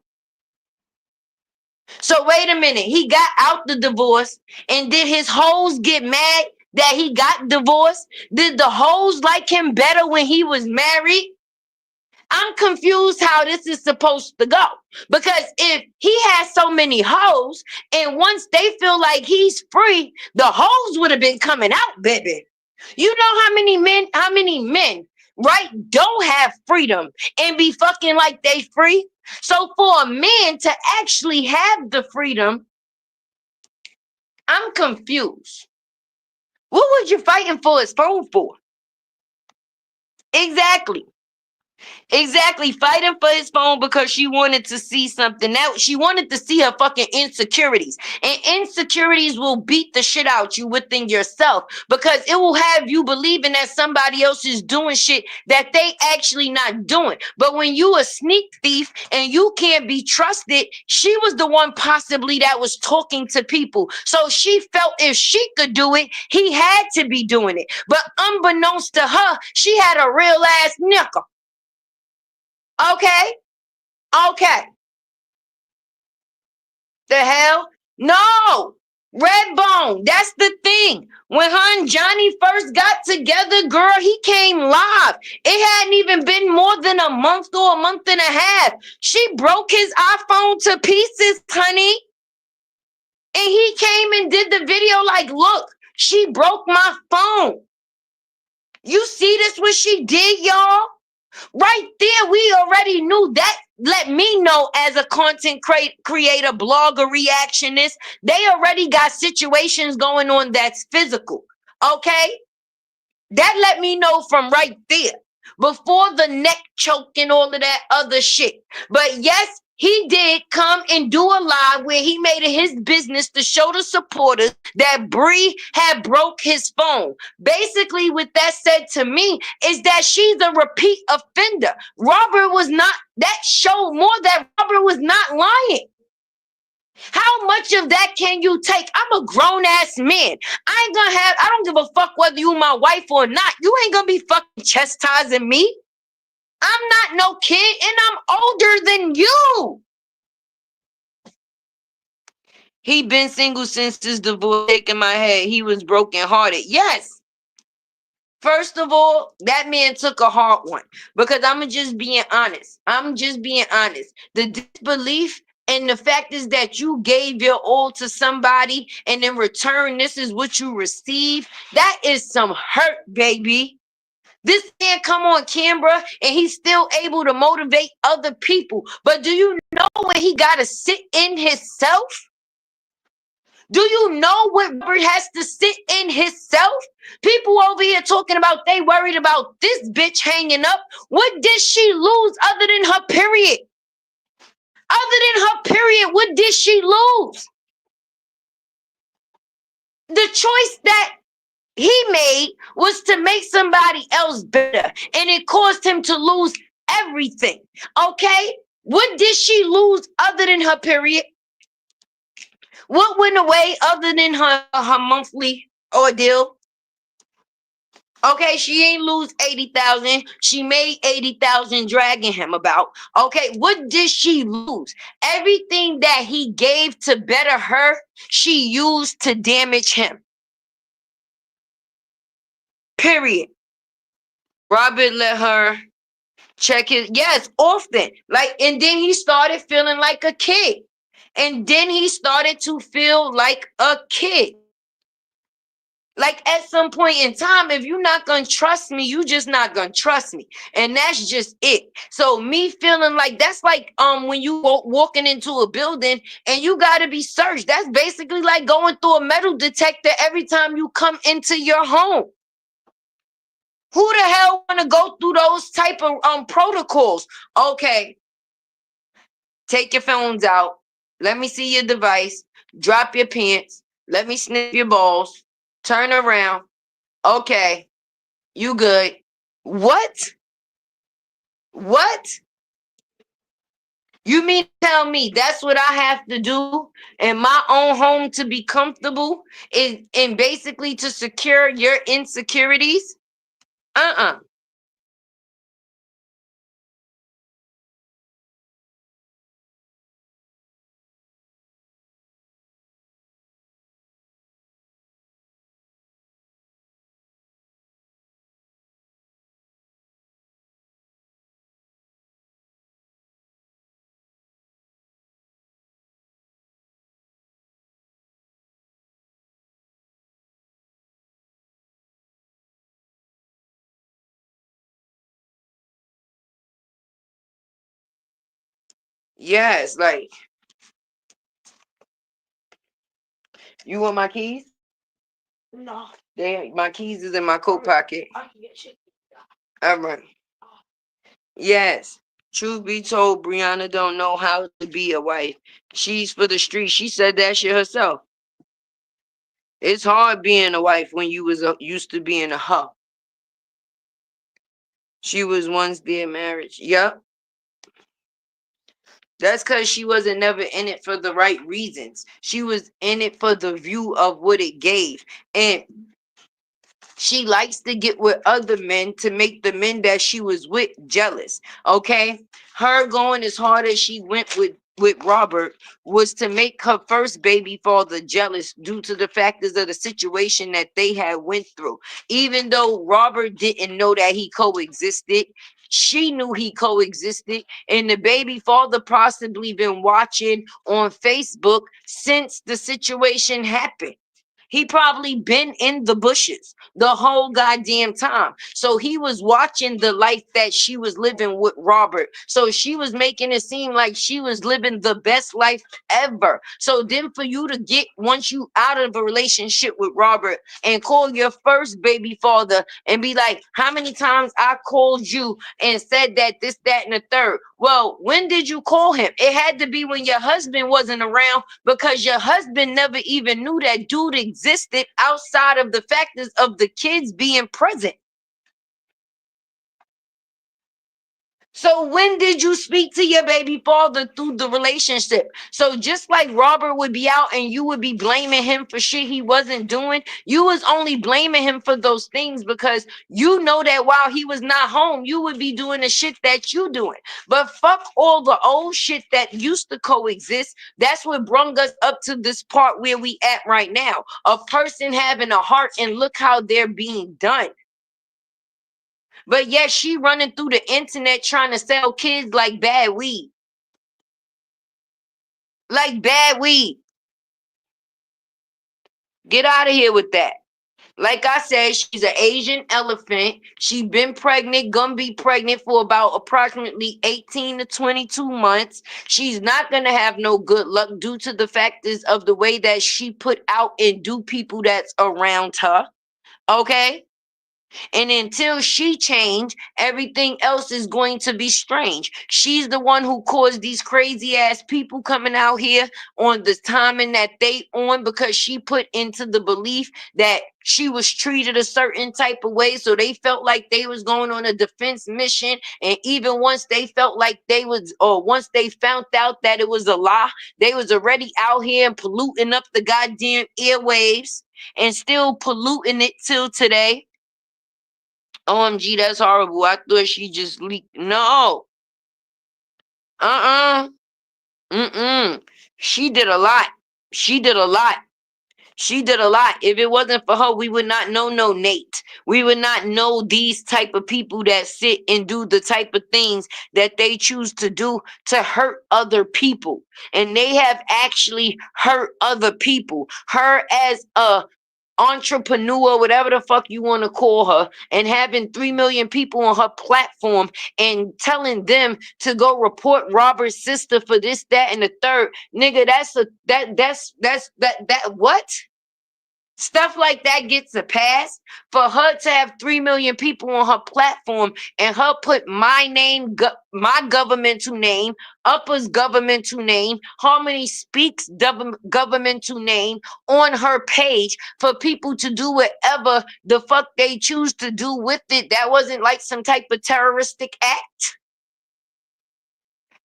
So wait a minute. He got out the divorce, and did his hoes get mad that he got divorced? Did the hoes like him better when he was married? I'm confused how this is supposed to go. Because if he has so many hoes, and once they feel like he's free, the hoes would have been coming out, baby. You know how many men, right, don't have freedom and be fucking like they free? So for a man to actually have the freedom, I'm confused. What was you fighting for his phone for? Exactly. Fighting for his phone because she wanted to see something. Now she wanted to see her fucking insecurities. And insecurities will beat the shit out you within yourself because it will have you believing that somebody else is doing shit that they actually not doing. But when you a sneak thief and you can't be trusted, she was the one possibly that was talking to people. So she felt if she could do it, he had to be doing it. But unbeknownst to her, she had a real ass nickel. Okay. The hell? No. Redbone, that's the thing. When her and Johnny first got together, girl, he came live. It hadn't even been more than a month or a month and a half. She broke his iPhone to pieces, honey. And he came and did the video like, look, she broke my phone. You see this, what she did, y'all? Right there, we already knew that. Let me know as a content creator, blogger, reactionist. They already got situations going on that's physical. Okay? That let me know from right there. Before the neck choke and all of that other shit. But yes, he did come and do a live where he made it his business to show the supporters that Bree had broke his phone. Basically, what that said to me is that she's a repeat offender. Robert was not, that showed more that Robert was not lying. How much of that can you take? I'm a grown ass man. I don't give a fuck whether you my wife or not. You ain't gonna be fucking chastising me. I'm not no kid and I'm older than you. He been single since his divorce, shaking my head. He was brokenhearted. Yes. First of all, that man took a hard one because I'm just being honest. The disbelief and the fact is that you gave your all to somebody and in return, this is what you receive. That is some hurt, baby. This man come on camera and he's still able to motivate other people. But do you know when he got to sit in himself? Do you know what Robert has to sit in himself? People over here talking about they worried about this bitch hanging up. What did she lose other than her period? What did she lose? The choice that he made was to make somebody else better, and it caused him to lose everything. Okay? What did she lose other than her period? What went away other than her monthly ordeal? Okay, she ain't lose 80,000. She made 80,000 dragging him about. Okay, what did she lose? Everything that he gave to better her, she used to damage him. Period. Robert let her check his, yes, often. Like, and then he started feeling like a kid. And then he started to feel like a kid. Like at some point in time, if you're not going to trust me, you just not going to trust me. And that's just it. So me feeling like that's like when you walking into a building and you got to be searched. That's basically like going through a metal detector every time you come into your home. Who the hell want to go through those type of protocols? Okay. Take your phones out. Let me see your device. Drop your pants. Let me snip your balls. Turn around. Okay. You good. What? What? You mean to tell me that's what I have to do in my own home to be comfortable and basically to secure your insecurities? Uh-uh. Yes, like, you want my keys? No. My keys is in my coat pocket. All right. Yes. Truth be told, Brianna don't know how to be a wife. She's for the street. She said that shit herself. It's hard being a wife when you was used to being a hoe. She was once there marriage. Yep. That's because she wasn't never in it for the right reasons. She was in it for the view of what it gave. And She likes to get with other men to make the men that she was with jealous. Okay. Her going as hard as she went with Robert was to make her first baby father jealous due to the factors of the situation that they had went through. Even though Robert didn't know that he coexisted, she knew he coexisted, and the baby father possibly been watching on Facebook since the situation happened. He probably been in the bushes the whole goddamn time. So he was watching the life that she was living with Robert. So she was making it seem like she was living the best life ever. So then for you to get, once you out of a relationship with Robert, and call your first baby father and be like, how many times I called you and said that this, that, and the third. Well, when did you call him? It had to be when your husband wasn't around, because your husband never even knew that dude existed outside of the factors of the kids being present. So when did you speak to your baby father through the relationship? So just like Robert would be out and you would be blaming him for shit he wasn't doing, you was only blaming him for those things because you know that while he was not home, you would be doing the shit that you doing. But fuck all the old shit that used to coexist. That's what brung us up to this part where we at right now. A person having a heart, and look how they're being done. But yet she running through the internet trying to sell kids like bad weed. Like bad weed. Get out of here with that. Like I said, she's an Asian elephant. She been pregnant, gonna be pregnant for about approximately 18 to 22 months. She's not gonna have no good luck due to the factors of the way that she put out and do people that's around her. Okay? And until she change, everything else is going to be strange. She's the one who caused these crazy ass people coming out here on the timing that they on, because she put into the belief that she was treated a certain type of way. So they felt like they was going on a defense mission. And even once they felt like they was, or once they found out that it was a lie, they was already out here and polluting up the goddamn airwaves and still polluting it till today. OMG, that's horrible. I thought she just leaked. No. Uh-uh. Mm-mm. She did a lot. She did a lot. She did a lot. If it wasn't for her, we would not know no Nate. We would not know these type of people that sit and do the type of things that they choose to do to hurt other people. And they have actually hurt other people. Her as a entrepreneur, whatever the fuck you want to call her, and having 3 million people on her platform and telling them to go report Robert's sister for this, that, and the third. Nigga, that's what? Stuff like that gets a pass. For her to have 3 million people on her platform and her put my name, my governmental name, Upper's governmental name, Harmony Speaks governmental name on her page for people to do whatever the fuck they choose to do with it. That wasn't like some type of terroristic act.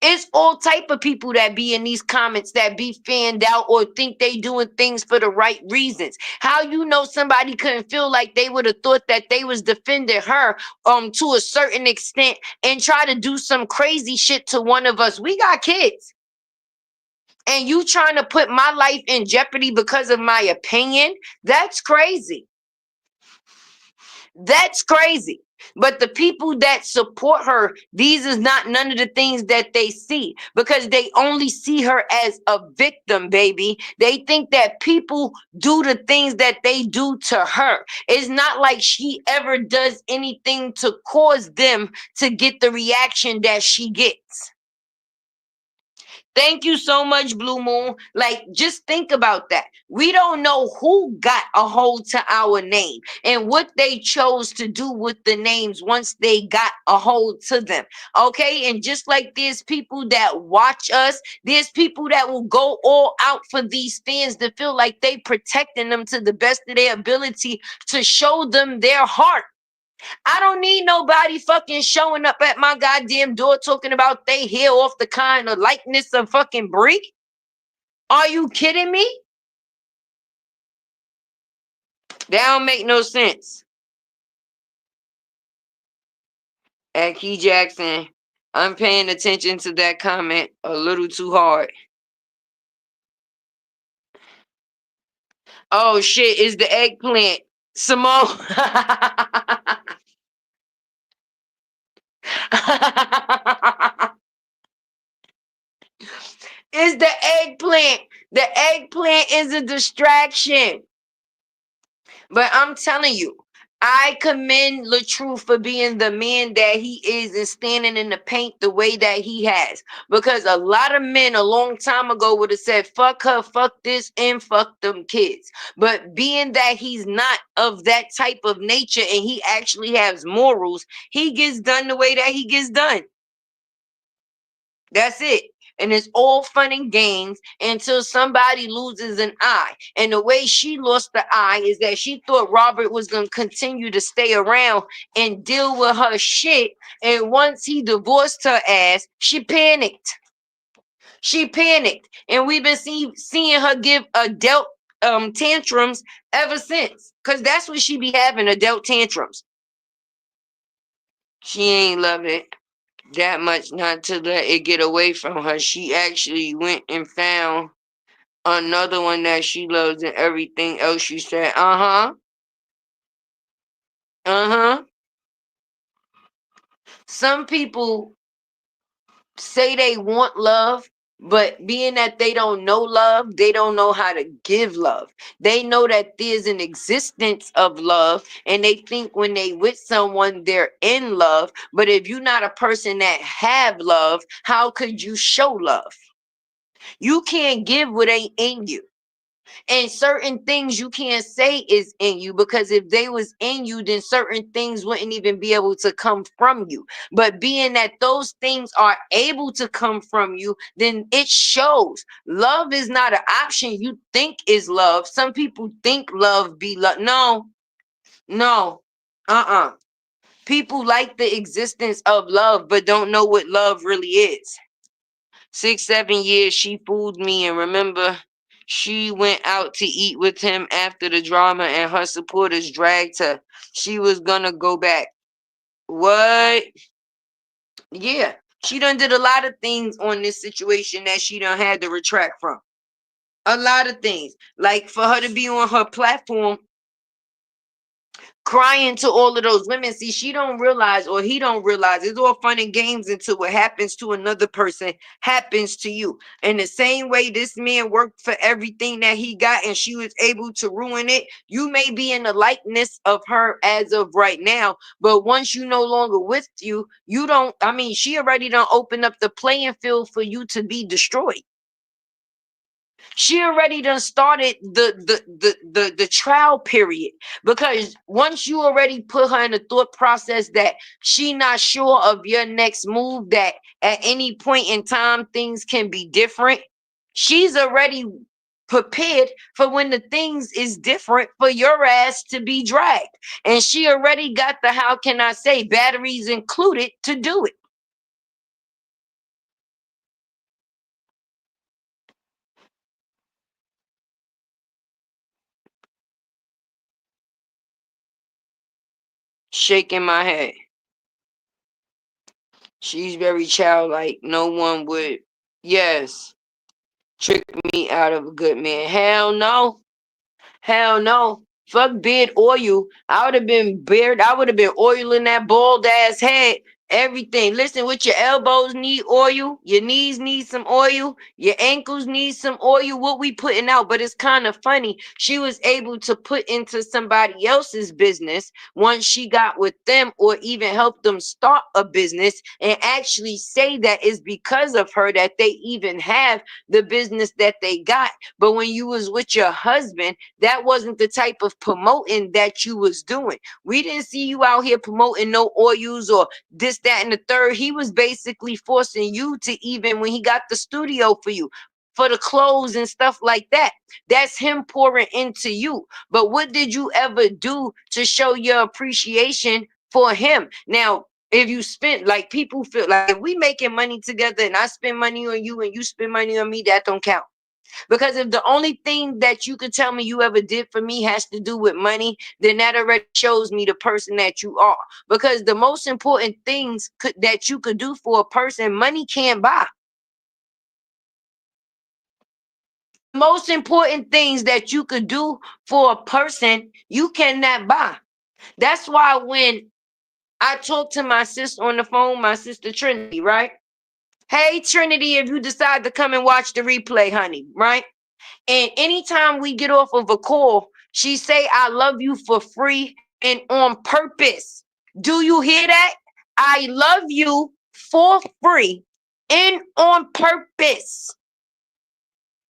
It's all type of people that be in these comments that be fanned out or think they doing things for the right reasons. How you know somebody couldn't feel like they would have thought that they was defending her to a certain extent and try to do some crazy shit to one of us? We got kids. And you trying to put my life in jeopardy because of my opinion? That's crazy. That's crazy. But the people that support her, these is not none of the things that they see, because they only see her as a victim, baby. They think that people do the things that they do to her. It's not like she ever does anything to cause them to get the reaction that she gets. Thank you so much, Blue Moon. Like, just think about that. We don't know who got a hold to our name and what they chose to do with the names once they got a hold to them. Okay. And just like there's people that watch us, there's people that will go all out for these fans to feel like they protecting them to the best of their ability to show them their heart. I don't need nobody fucking showing up at my goddamn door talking about they hair off the kind of likeness of fucking Brie. Are you kidding me? That don't make no sense. At Key Jackson, I'm paying attention to that comment a little too hard. Oh shit, it's the eggplant. Simone. It's the eggplant. The eggplant is a distraction. But I'm telling you, I commend LaTrue for being the man that he is and standing in the paint the way that he has. Because a lot of men a long time ago would have said, fuck her, fuck this, and fuck them kids. But being that he's not of that type of nature and he actually has morals, he gets done the way that he gets done. That's it. And it's all fun and games until somebody loses an eye. And the way she lost the eye is that she thought Robert was going to continue to stay around and deal with her shit. And once he divorced her ass, she panicked. She panicked. And we've been seeing her give adult tantrums ever since. Because that's what she be having, adult tantrums. She ain't love it that much not to let it get away from her. She actually went and found another one that she loves and everything else. She said, uh-huh, uh-huh. Some people say they want love, but being that they don't know love, they don't know how to give love. They know that there's an existence of love, and they think when they with someone, they're in love. But if you're not a person that have love, how could you show love? You can't give what ain't in you. And certain things you can't say is in you, because if they was in you, then certain things wouldn't even be able to come from you. But being that those things are able to come from you, then it shows. Love is not an option you think is love. Some people think love be love. No, no, people like the existence of love but don't know what love really is. 6, 7 years she fooled me, and remember, she went out to eat with him after the drama and her supporters dragged her. She was gonna go back. What? Yeah, she done did a lot of things on this situation that she done had to retract from. A lot of things. Like for her to be on her platform crying to all of those women. See, she don't realize, or he don't realize, it's all fun and games until what happens to another person happens to you. In the same way this man worked for everything that he got and she was able to ruin it, you may be in the likeness of her as of right now, but once you no longer with you, you don't, I mean, she already done opened up the playing field for you to be destroyed. She already done started the trial period, because once you already put her in the thought process that she not sure of your next move, that at any point in time things can be different, she's already prepared for when the things is different for your ass to be dragged. And she already got the, how can I say, batteries included to do it. Shaking my head. She's very childlike. No one would, yes, trick me out of a good man. Hell no. Hell no. Fuck beard oil. I would have been beard. I would have been oiling that bald ass head. Everything. Listen, with your elbows need oil. Your knees need some oil. Your ankles need some oil. What we putting out? But it's kind of funny. She was able to put into somebody else's business once she got with them, or even help them start a business, and actually say that it's because of her that they even have the business that they got. But when you was with your husband, that wasn't the type of promoting that you was doing. We didn't see you out here promoting no oils or this, that, and the third. He was basically forcing you to, even when he got the studio for you, for the clothes and stuff like that. That's him pouring into you. But what did you ever do to show your appreciation for him? Now, if you spent, like, people feel like if we making money together and I spend money on you and you spend money on me, that don't count. Because if the only thing that you could tell me you ever did for me has to do with money, then that already shows me the person that you are. Because the most important things that you could do for a person, money can't buy. The most important things that you could do for a person, you cannot buy. That's why when I talk to my sister on the phone, my sister Trinity, right? Hey, Trinity, if you decide to come and watch the replay, honey, right? And anytime we get off of a call, she say, I love you for free and on purpose. Do you hear that? I love you for free and on purpose.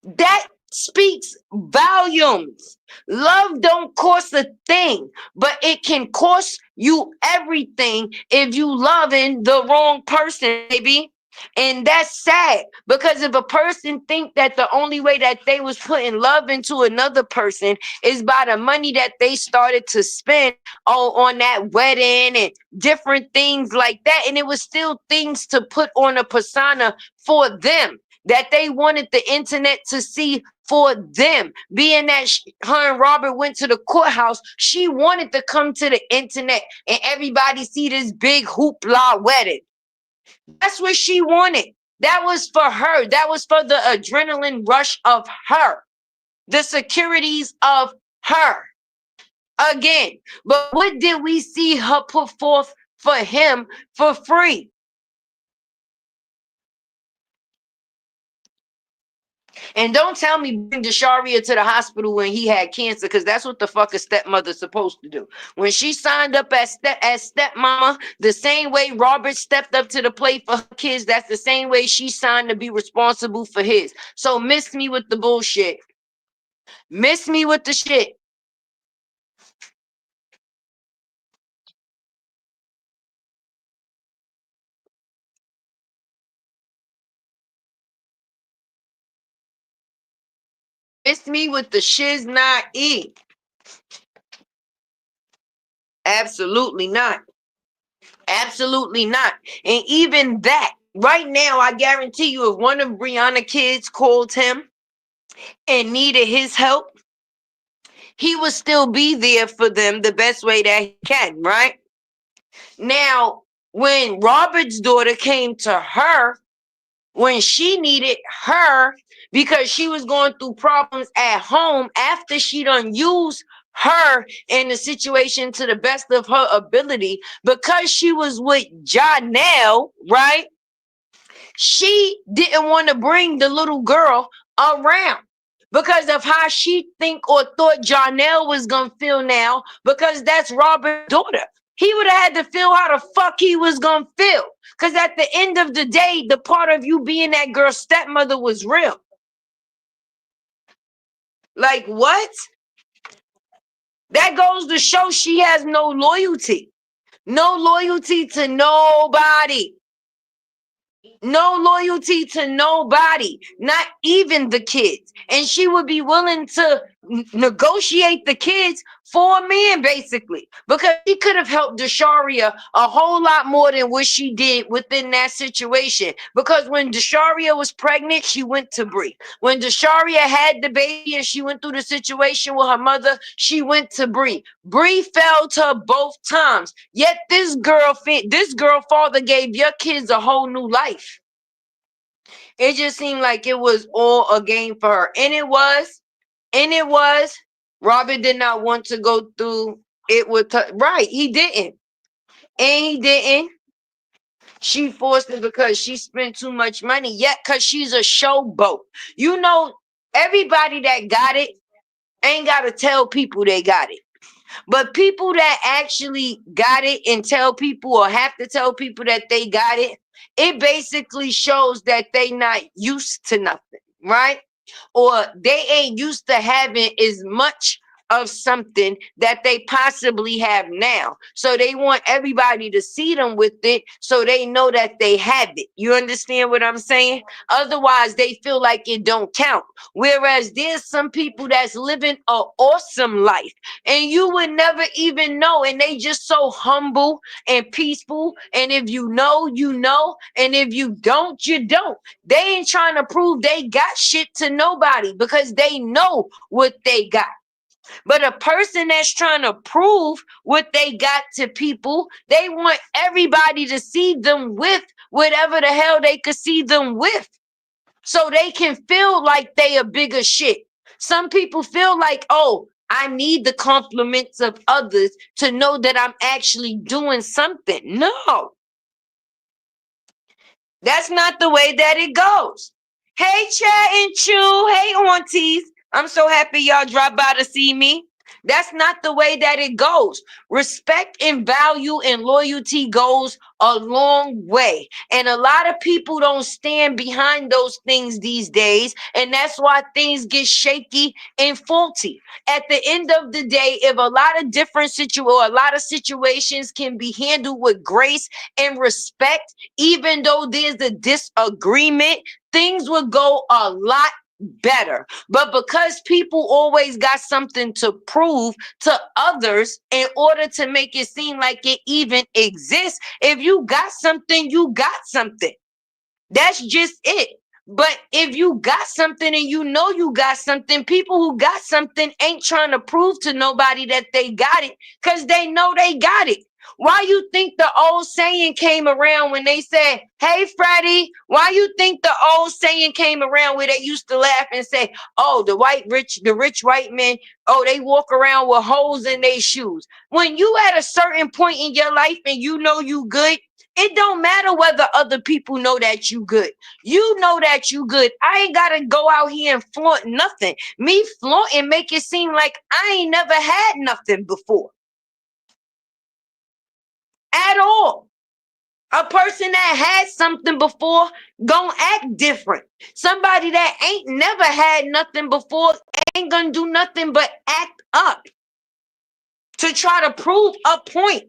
That speaks volumes. Love don't cost a thing, but it can cost you everything if you loving the wrong person, baby. And that's sad, because if a person think that the only way that they was putting love into another person is by the money that they started to spend on that wedding and different things like that, and it was still things to put on a persona for them that they wanted the internet to see for them. Being that her and Robert went to the courthouse, she wanted to come to the internet and everybody see this big hoopla wedding. That's what she wanted. That was for her. That was for the adrenaline rush of her, the securities of her. Again, but what did we see her put forth for him for free? And don't tell me bring Desharia to the hospital when he had cancer, because that's what the fuck a stepmother's supposed to do. When she signed up as stepmama, the same way Robert stepped up to the plate for her kids, that's the same way she signed to be responsible for his. So miss me with the bullshit. Miss me with the shit. Miss me with the shiz not e. Absolutely not. Absolutely not. And even that, right now, I guarantee you, if one of BRIANA kids called him and needed his help, he would still be there for them the best way that he can, right? Now, when Robert's daughter came to her, when she needed her because she was going through problems at home after she done used her in the situation to the best of her ability, because she was with Janelle, right? She didn't want to bring the little girl around because of how she think or thought Janelle was gonna feel now, because that's Robert's daughter. He would have had to feel how the fuck he was gonna feel. Because at the end of the day, the part of you being that girl's stepmother was real. Like what? That goes to show she has no loyalty. No loyalty to nobody. No loyalty to nobody, not even the kids. And she would be willing to negotiate the kids for a man, basically, because she could have helped Desharia a whole lot more than what she did within that situation. Because when Desharia was pregnant, she went to Bree. When Desharia had the baby and she went through the situation with her mother, she went to Bree. Bree failed her both times. Yet this girl father gave your kids a whole new life. It just seemed like it was all a game for her. And it was. And it was. Robert did not want to go through it with her. Right. He didn't. And he didn't. She forced it because she spent too much money. Yet, because she's a showboat. You know, everybody that got it ain't got to tell people they got it. But people that actually got it and tell people or have to tell people that they got it, it basically shows that they not used to nothing, right? Or they ain't used to having as much of something that they possibly have now. So they want everybody to see them with it so they know that they have it. You understand what I'm saying? Otherwise, they feel like it don't count. Whereas there's some people that's living an awesome life and you would never even know. And they just so humble and peaceful. And if you know, you know. And if you don't, you don't. They ain't trying to prove they got shit to nobody because they know what they got. But a person that's trying to prove what they got to people, they want everybody to see them with whatever the hell they could see them with. So they can feel like they a bigger shit. Some people feel like, oh, I need the compliments of others to know that I'm actually doing something. No, that's not the way that it goes. Hey, Chat and Chew. Hey, aunties. I'm so happy y'all dropped by to see me. That's not the way that it goes. Respect and value and loyalty goes a long way. And a lot of people don't stand behind those things these days. And that's why things get shaky and faulty. At the end of the day, if a lot of situations can be handled with grace and respect, even though there's a disagreement, things would go a lot better. But because people always got something to prove to others in order to make it seem like it even exists, if you got something, you got something. That's just it. But if you got something and you know you got something, people who got something ain't trying to prove to nobody that they got it because they know they got it. Why you think the old saying came around when they said, hey, Freddie? Why you think the old saying came around where they used to laugh and say, oh, the rich white men, oh, they walk around with holes in their shoes. When you at a certain point in your life and you know you good, it don't matter whether other people know that you good. You know that you good. I ain't got to go out here and flaunt nothing. Me flaunt and make it seem like I ain't never had nothing before. At all. A person that had something before gonna act different. Somebody that ain't never had nothing before ain't gonna do nothing but act up to try to prove a point.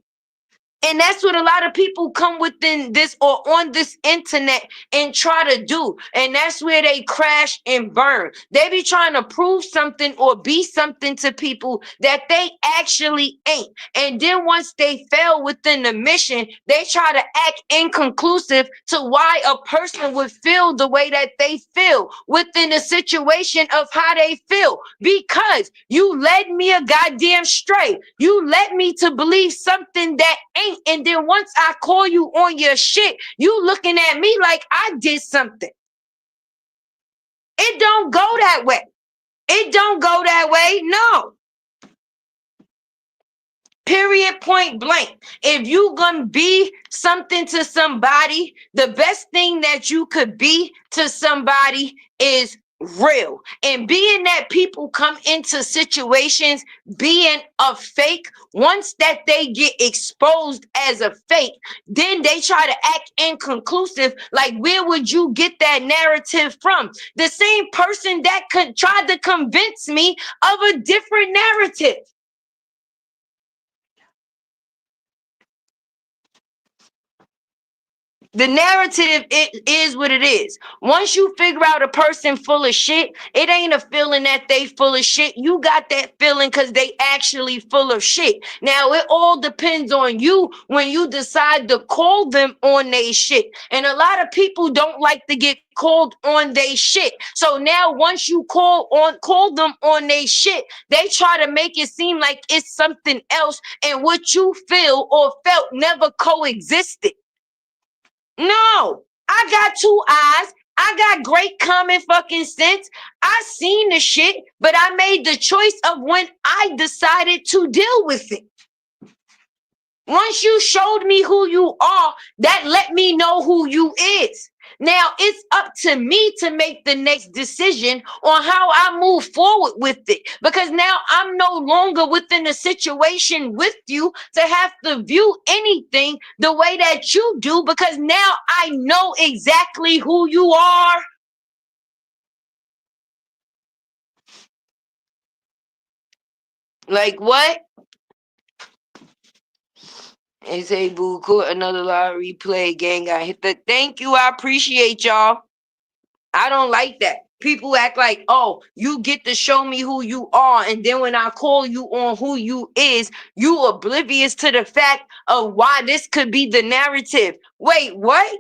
And that's what a lot of people come within this or on this internet and try to do. And that's where they crash and burn. They be trying to prove something or be something to people that they actually ain't. And then once they fail within the mission, they try to act inconclusive to why a person would feel the way that they feel within a situation of how they feel. Because you led me a goddamn stray. You led me to believe something that ain't. And then once I call you on your shit, you looking at me like I did something. It don't go that way. It don't go that way. No. Period, point blank. If you gonna be something to somebody, the best thing that you could be to somebody is real. And being that people come into situations being a fake, once that they get exposed as a fake, then they try to act inconclusive. Like, where would you get that narrative from? The same person that tried to convince me of a different narrative. The narrative, it is what it is. Once you figure out a person full of shit, it ain't a feeling that they full of shit. You got that feeling because they actually full of shit. Now, it all depends on you when you decide to call them on they shit. And a lot of people don't like to get called on they shit. So now once you call them on they shit, they try to make it seem like it's something else, and what you feel or felt never coexisted. No, I got two eyes. I got great common fucking sense. I seen the shit, but I made the choice of when I decided to deal with it. Once you showed me who you are, that let me know who you is. Now it's up to me to make the next decision on how I move forward with it. Because now I'm no longer within a situation with you to have to view anything the way that you do, because now I know exactly who you are. Like what? They say boo caught another live replay. Gang got hit. Thank you. I appreciate y'all. I don't like that. People act like, oh, you get to show me who you are, and then when I call you on who you is, you oblivious to the fact of why this could be the narrative. Wait, what?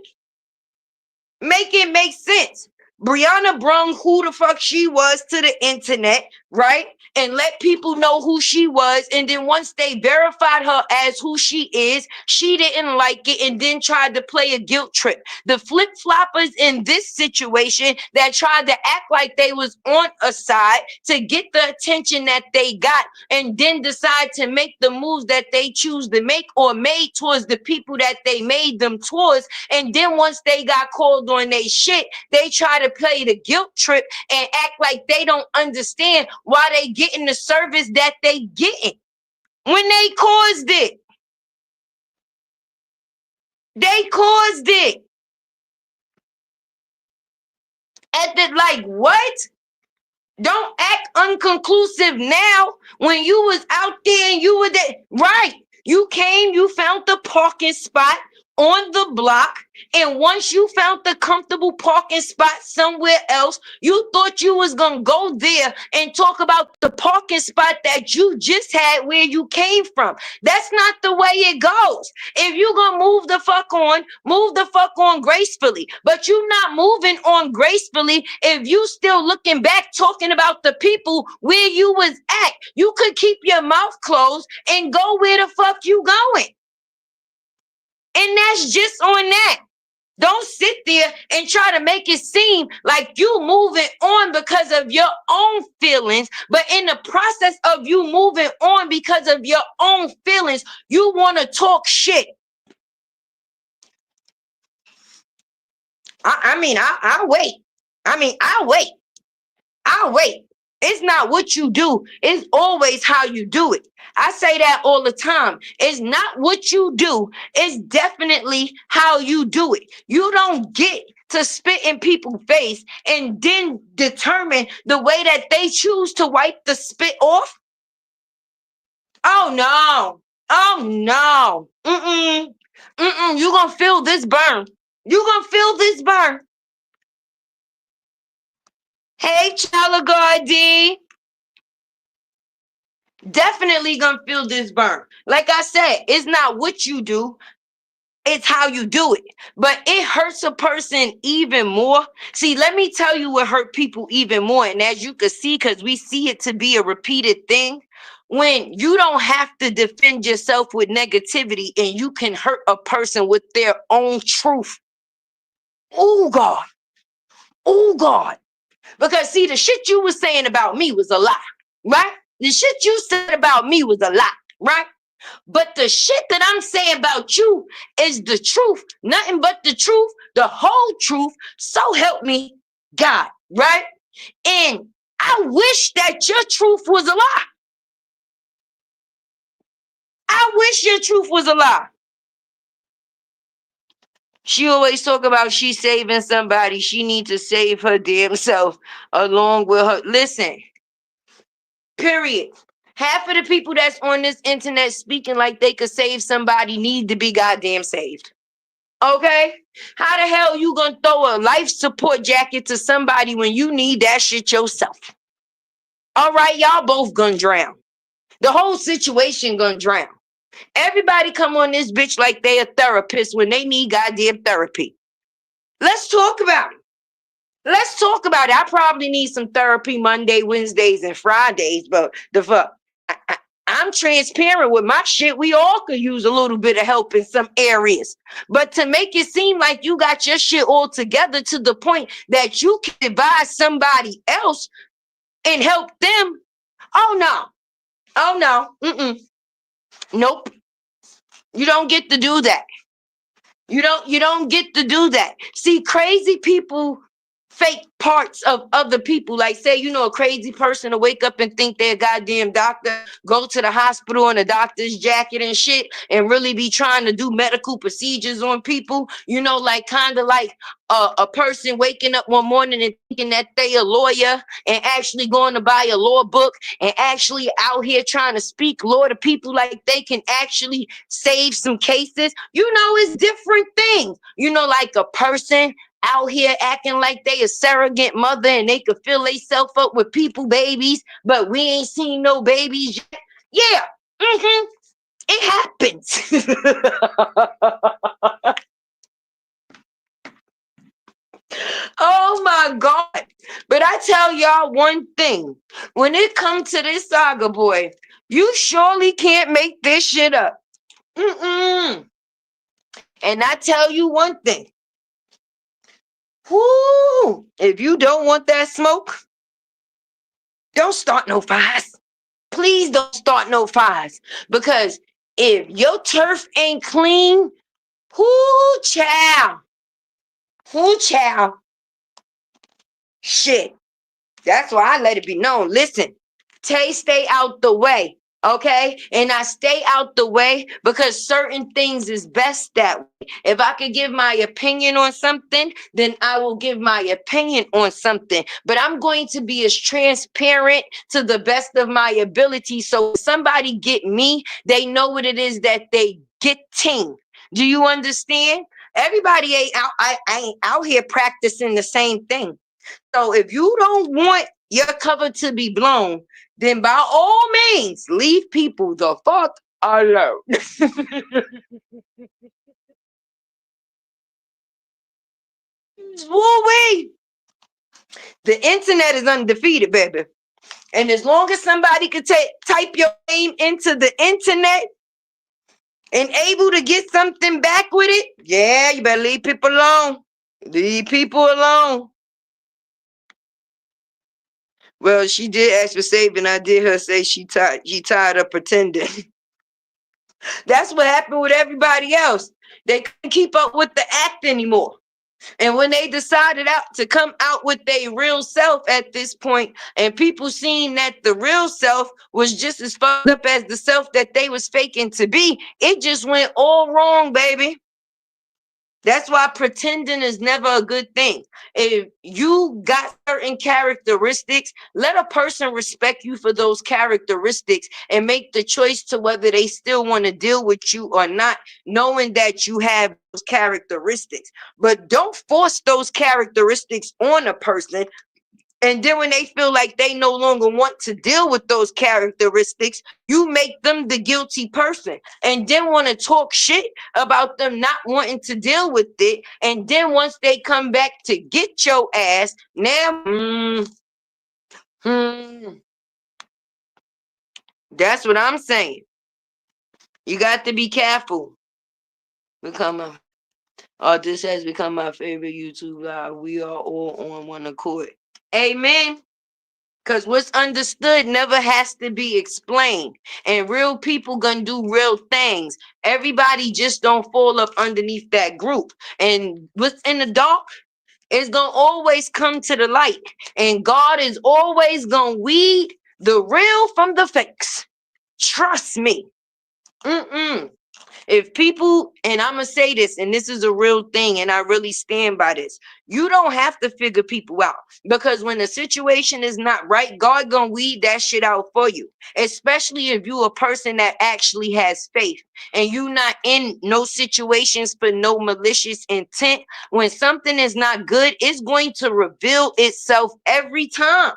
Make it make sense. Brianna brung who the fuck she was to the internet, right? And let people know who she was. And then once they verified her as who she is, she didn't like it and then tried to play a guilt trip. The flip floppers in this situation that tried to act like they was on a side to get the attention that they got and then decide to make the moves that they choose to make or made towards the people that they made them towards. And then once they got called on their shit, they try to play the guilt trip and act like they don't understand why they getting the service that they getting when they caused it. They caused it. At the like what? Don't act unconclusive now when you was out there and you were there. Right. You came, you found the parking spot on the block. And once you found the comfortable parking spot somewhere else, you thought you was going to go there and talk about the parking spot that you just had where you came from. That's not the way it goes. If you going to move the fuck on gracefully. But you not moving on gracefully if you still looking back talking about the people where you was at. You could keep your mouth closed and go where the fuck you going. And that's just on that. Don't sit there and try to make it seem like you moving on because of your own feelings. But in the process of you moving on because of your own feelings, you want to talk shit. I'll wait. I'll wait. It's not what you do. It's always how you do it. I say that all the time. It's not what you do. It's definitely how you do it. You don't get to spit in people's face and then determine the way that they choose to wipe the spit off. Oh no. Oh no. You gonna feel this burn. You gonna feel this burn. Hey, Chalagadi. Definitely gonna feel this burn. Like I said, it's not what you do, it's how you do it. But it hurts a person even more. See, let me tell you what hurt people even more. And as you can see, because we see it to be a repeated thing, when you don't have to defend yourself with negativity and you can hurt a person with their own truth. Oh God. Oh God. Because see, the shit you was saying about me was a lie, right? The shit you said about me was a lie, right? But the shit that I'm saying about you is the truth, nothing but the truth, the whole truth. So help me God, right? And I wish that your truth was a lie. I wish your truth was a lie. She always talk about she saving somebody. She need to save her damn self along with her. Listen, period. Half of the people that's on this internet speaking like they could save somebody need to be goddamn saved. Okay? How the hell you gonna throw a life support jacket to somebody when you need that shit yourself? All right, y'all both gonna drown. The whole situation gonna drown. Everybody come on this bitch like they a therapist when they need goddamn therapy. Let's talk about it. Let's talk about it. I probably need some therapy Monday, Wednesdays, and Fridays, but the fuck. I'm transparent with my shit. We all could use a little bit of help in some areas. But to make it seem like you got your shit all together to the point that you can advise somebody else and help them. Oh no. Oh no. Nope. You don't get to do that. You don't get to do that. See, crazy people fake parts of other people. Like, say, a crazy person to wake up and think they're a goddamn doctor, go to the hospital in a doctor's jacket and shit, and really be trying to do medical procedures on people. Like, kind of like a person waking up one morning and thinking that they a lawyer and actually going to buy a law book and actually out here trying to speak law to people like they can actually save some cases. It's different things. Like a person out here acting like they a surrogate mother and they could fill themselves up with people babies, but we ain't seen no babies yet. Yeah, it happens. Oh my God. But I tell y'all one thing. When it comes to this saga, boy, you surely can't make this shit up. And I tell you one thing. Whoo, if you don't want that smoke, don't start no fires. Please don't start no fires. Because if your turf ain't clean, whoo, child. Whoo, child. Shit. That's why I let it be known. Listen, stay out the way. Okay. And I stay out the way because certain things is best that way. If I could give my opinion on something, then I will give my opinion on something. But I'm going to be as transparent to the best of my ability. So if somebody get me, they know what it is that they getting. Do you understand? Everybody ain't out, I ain't out here practicing the same thing. So if you don't want your cover to be blown, then by all means, leave people the fuck alone. Woo-wee. The internet is undefeated, baby. And as long as somebody could type your name into the internet and able to get something back with it, yeah, you better leave people alone. Leave people alone. Well, she did ask for saving. I did her say she tired of pretending. That's what happened with everybody else. They couldn't keep up with the act anymore. And when they decided to come out with their real self at this point, and people seeing that the real self was just as fucked up as the self that they was faking to be, it just went all wrong, baby. That's why pretending is never a good thing. If you got certain characteristics, let a person respect you for those characteristics and make the choice to whether they still want to deal with you or not, knowing that you have those characteristics. But don't force those characteristics on a person. And then when they feel like they no longer want to deal with those characteristics, you make them the guilty person and then want to talk shit about them not wanting to deal with it. And then once they come back to get your ass, now, that's what I'm saying. You got to be careful. This has become my favorite YouTube live. We are all on one accord. Amen. Because what's understood never has to be explained. And real people gonna do real things. Everybody just don't fall up underneath that group. And what's in the dark is gonna always come to the light. And God is always gonna weed the real from the fakes. Trust me. If people, and I'm going to say this, and this is a real thing, and I really stand by this. You don't have to figure people out because when the situation is not right, God going to weed that shit out for you, especially if you a person that actually has faith and you not in no situations for no malicious intent. When something is not good, it's going to reveal itself every time.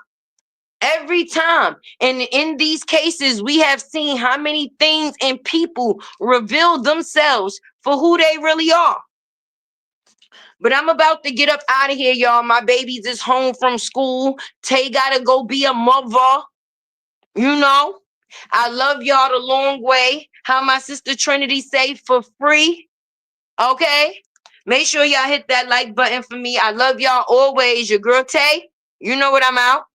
Every time. And in these cases, we have seen how many things and people reveal themselves for who they really are. But I'm about to get up out of here, y'all. My baby's is home from school. Tay gotta go be a mother. I love y'all the long way. How my sister Trinity say, for free. Okay? Make sure y'all hit that like button for me. I love y'all always. Your girl Tay, you know what I'm out.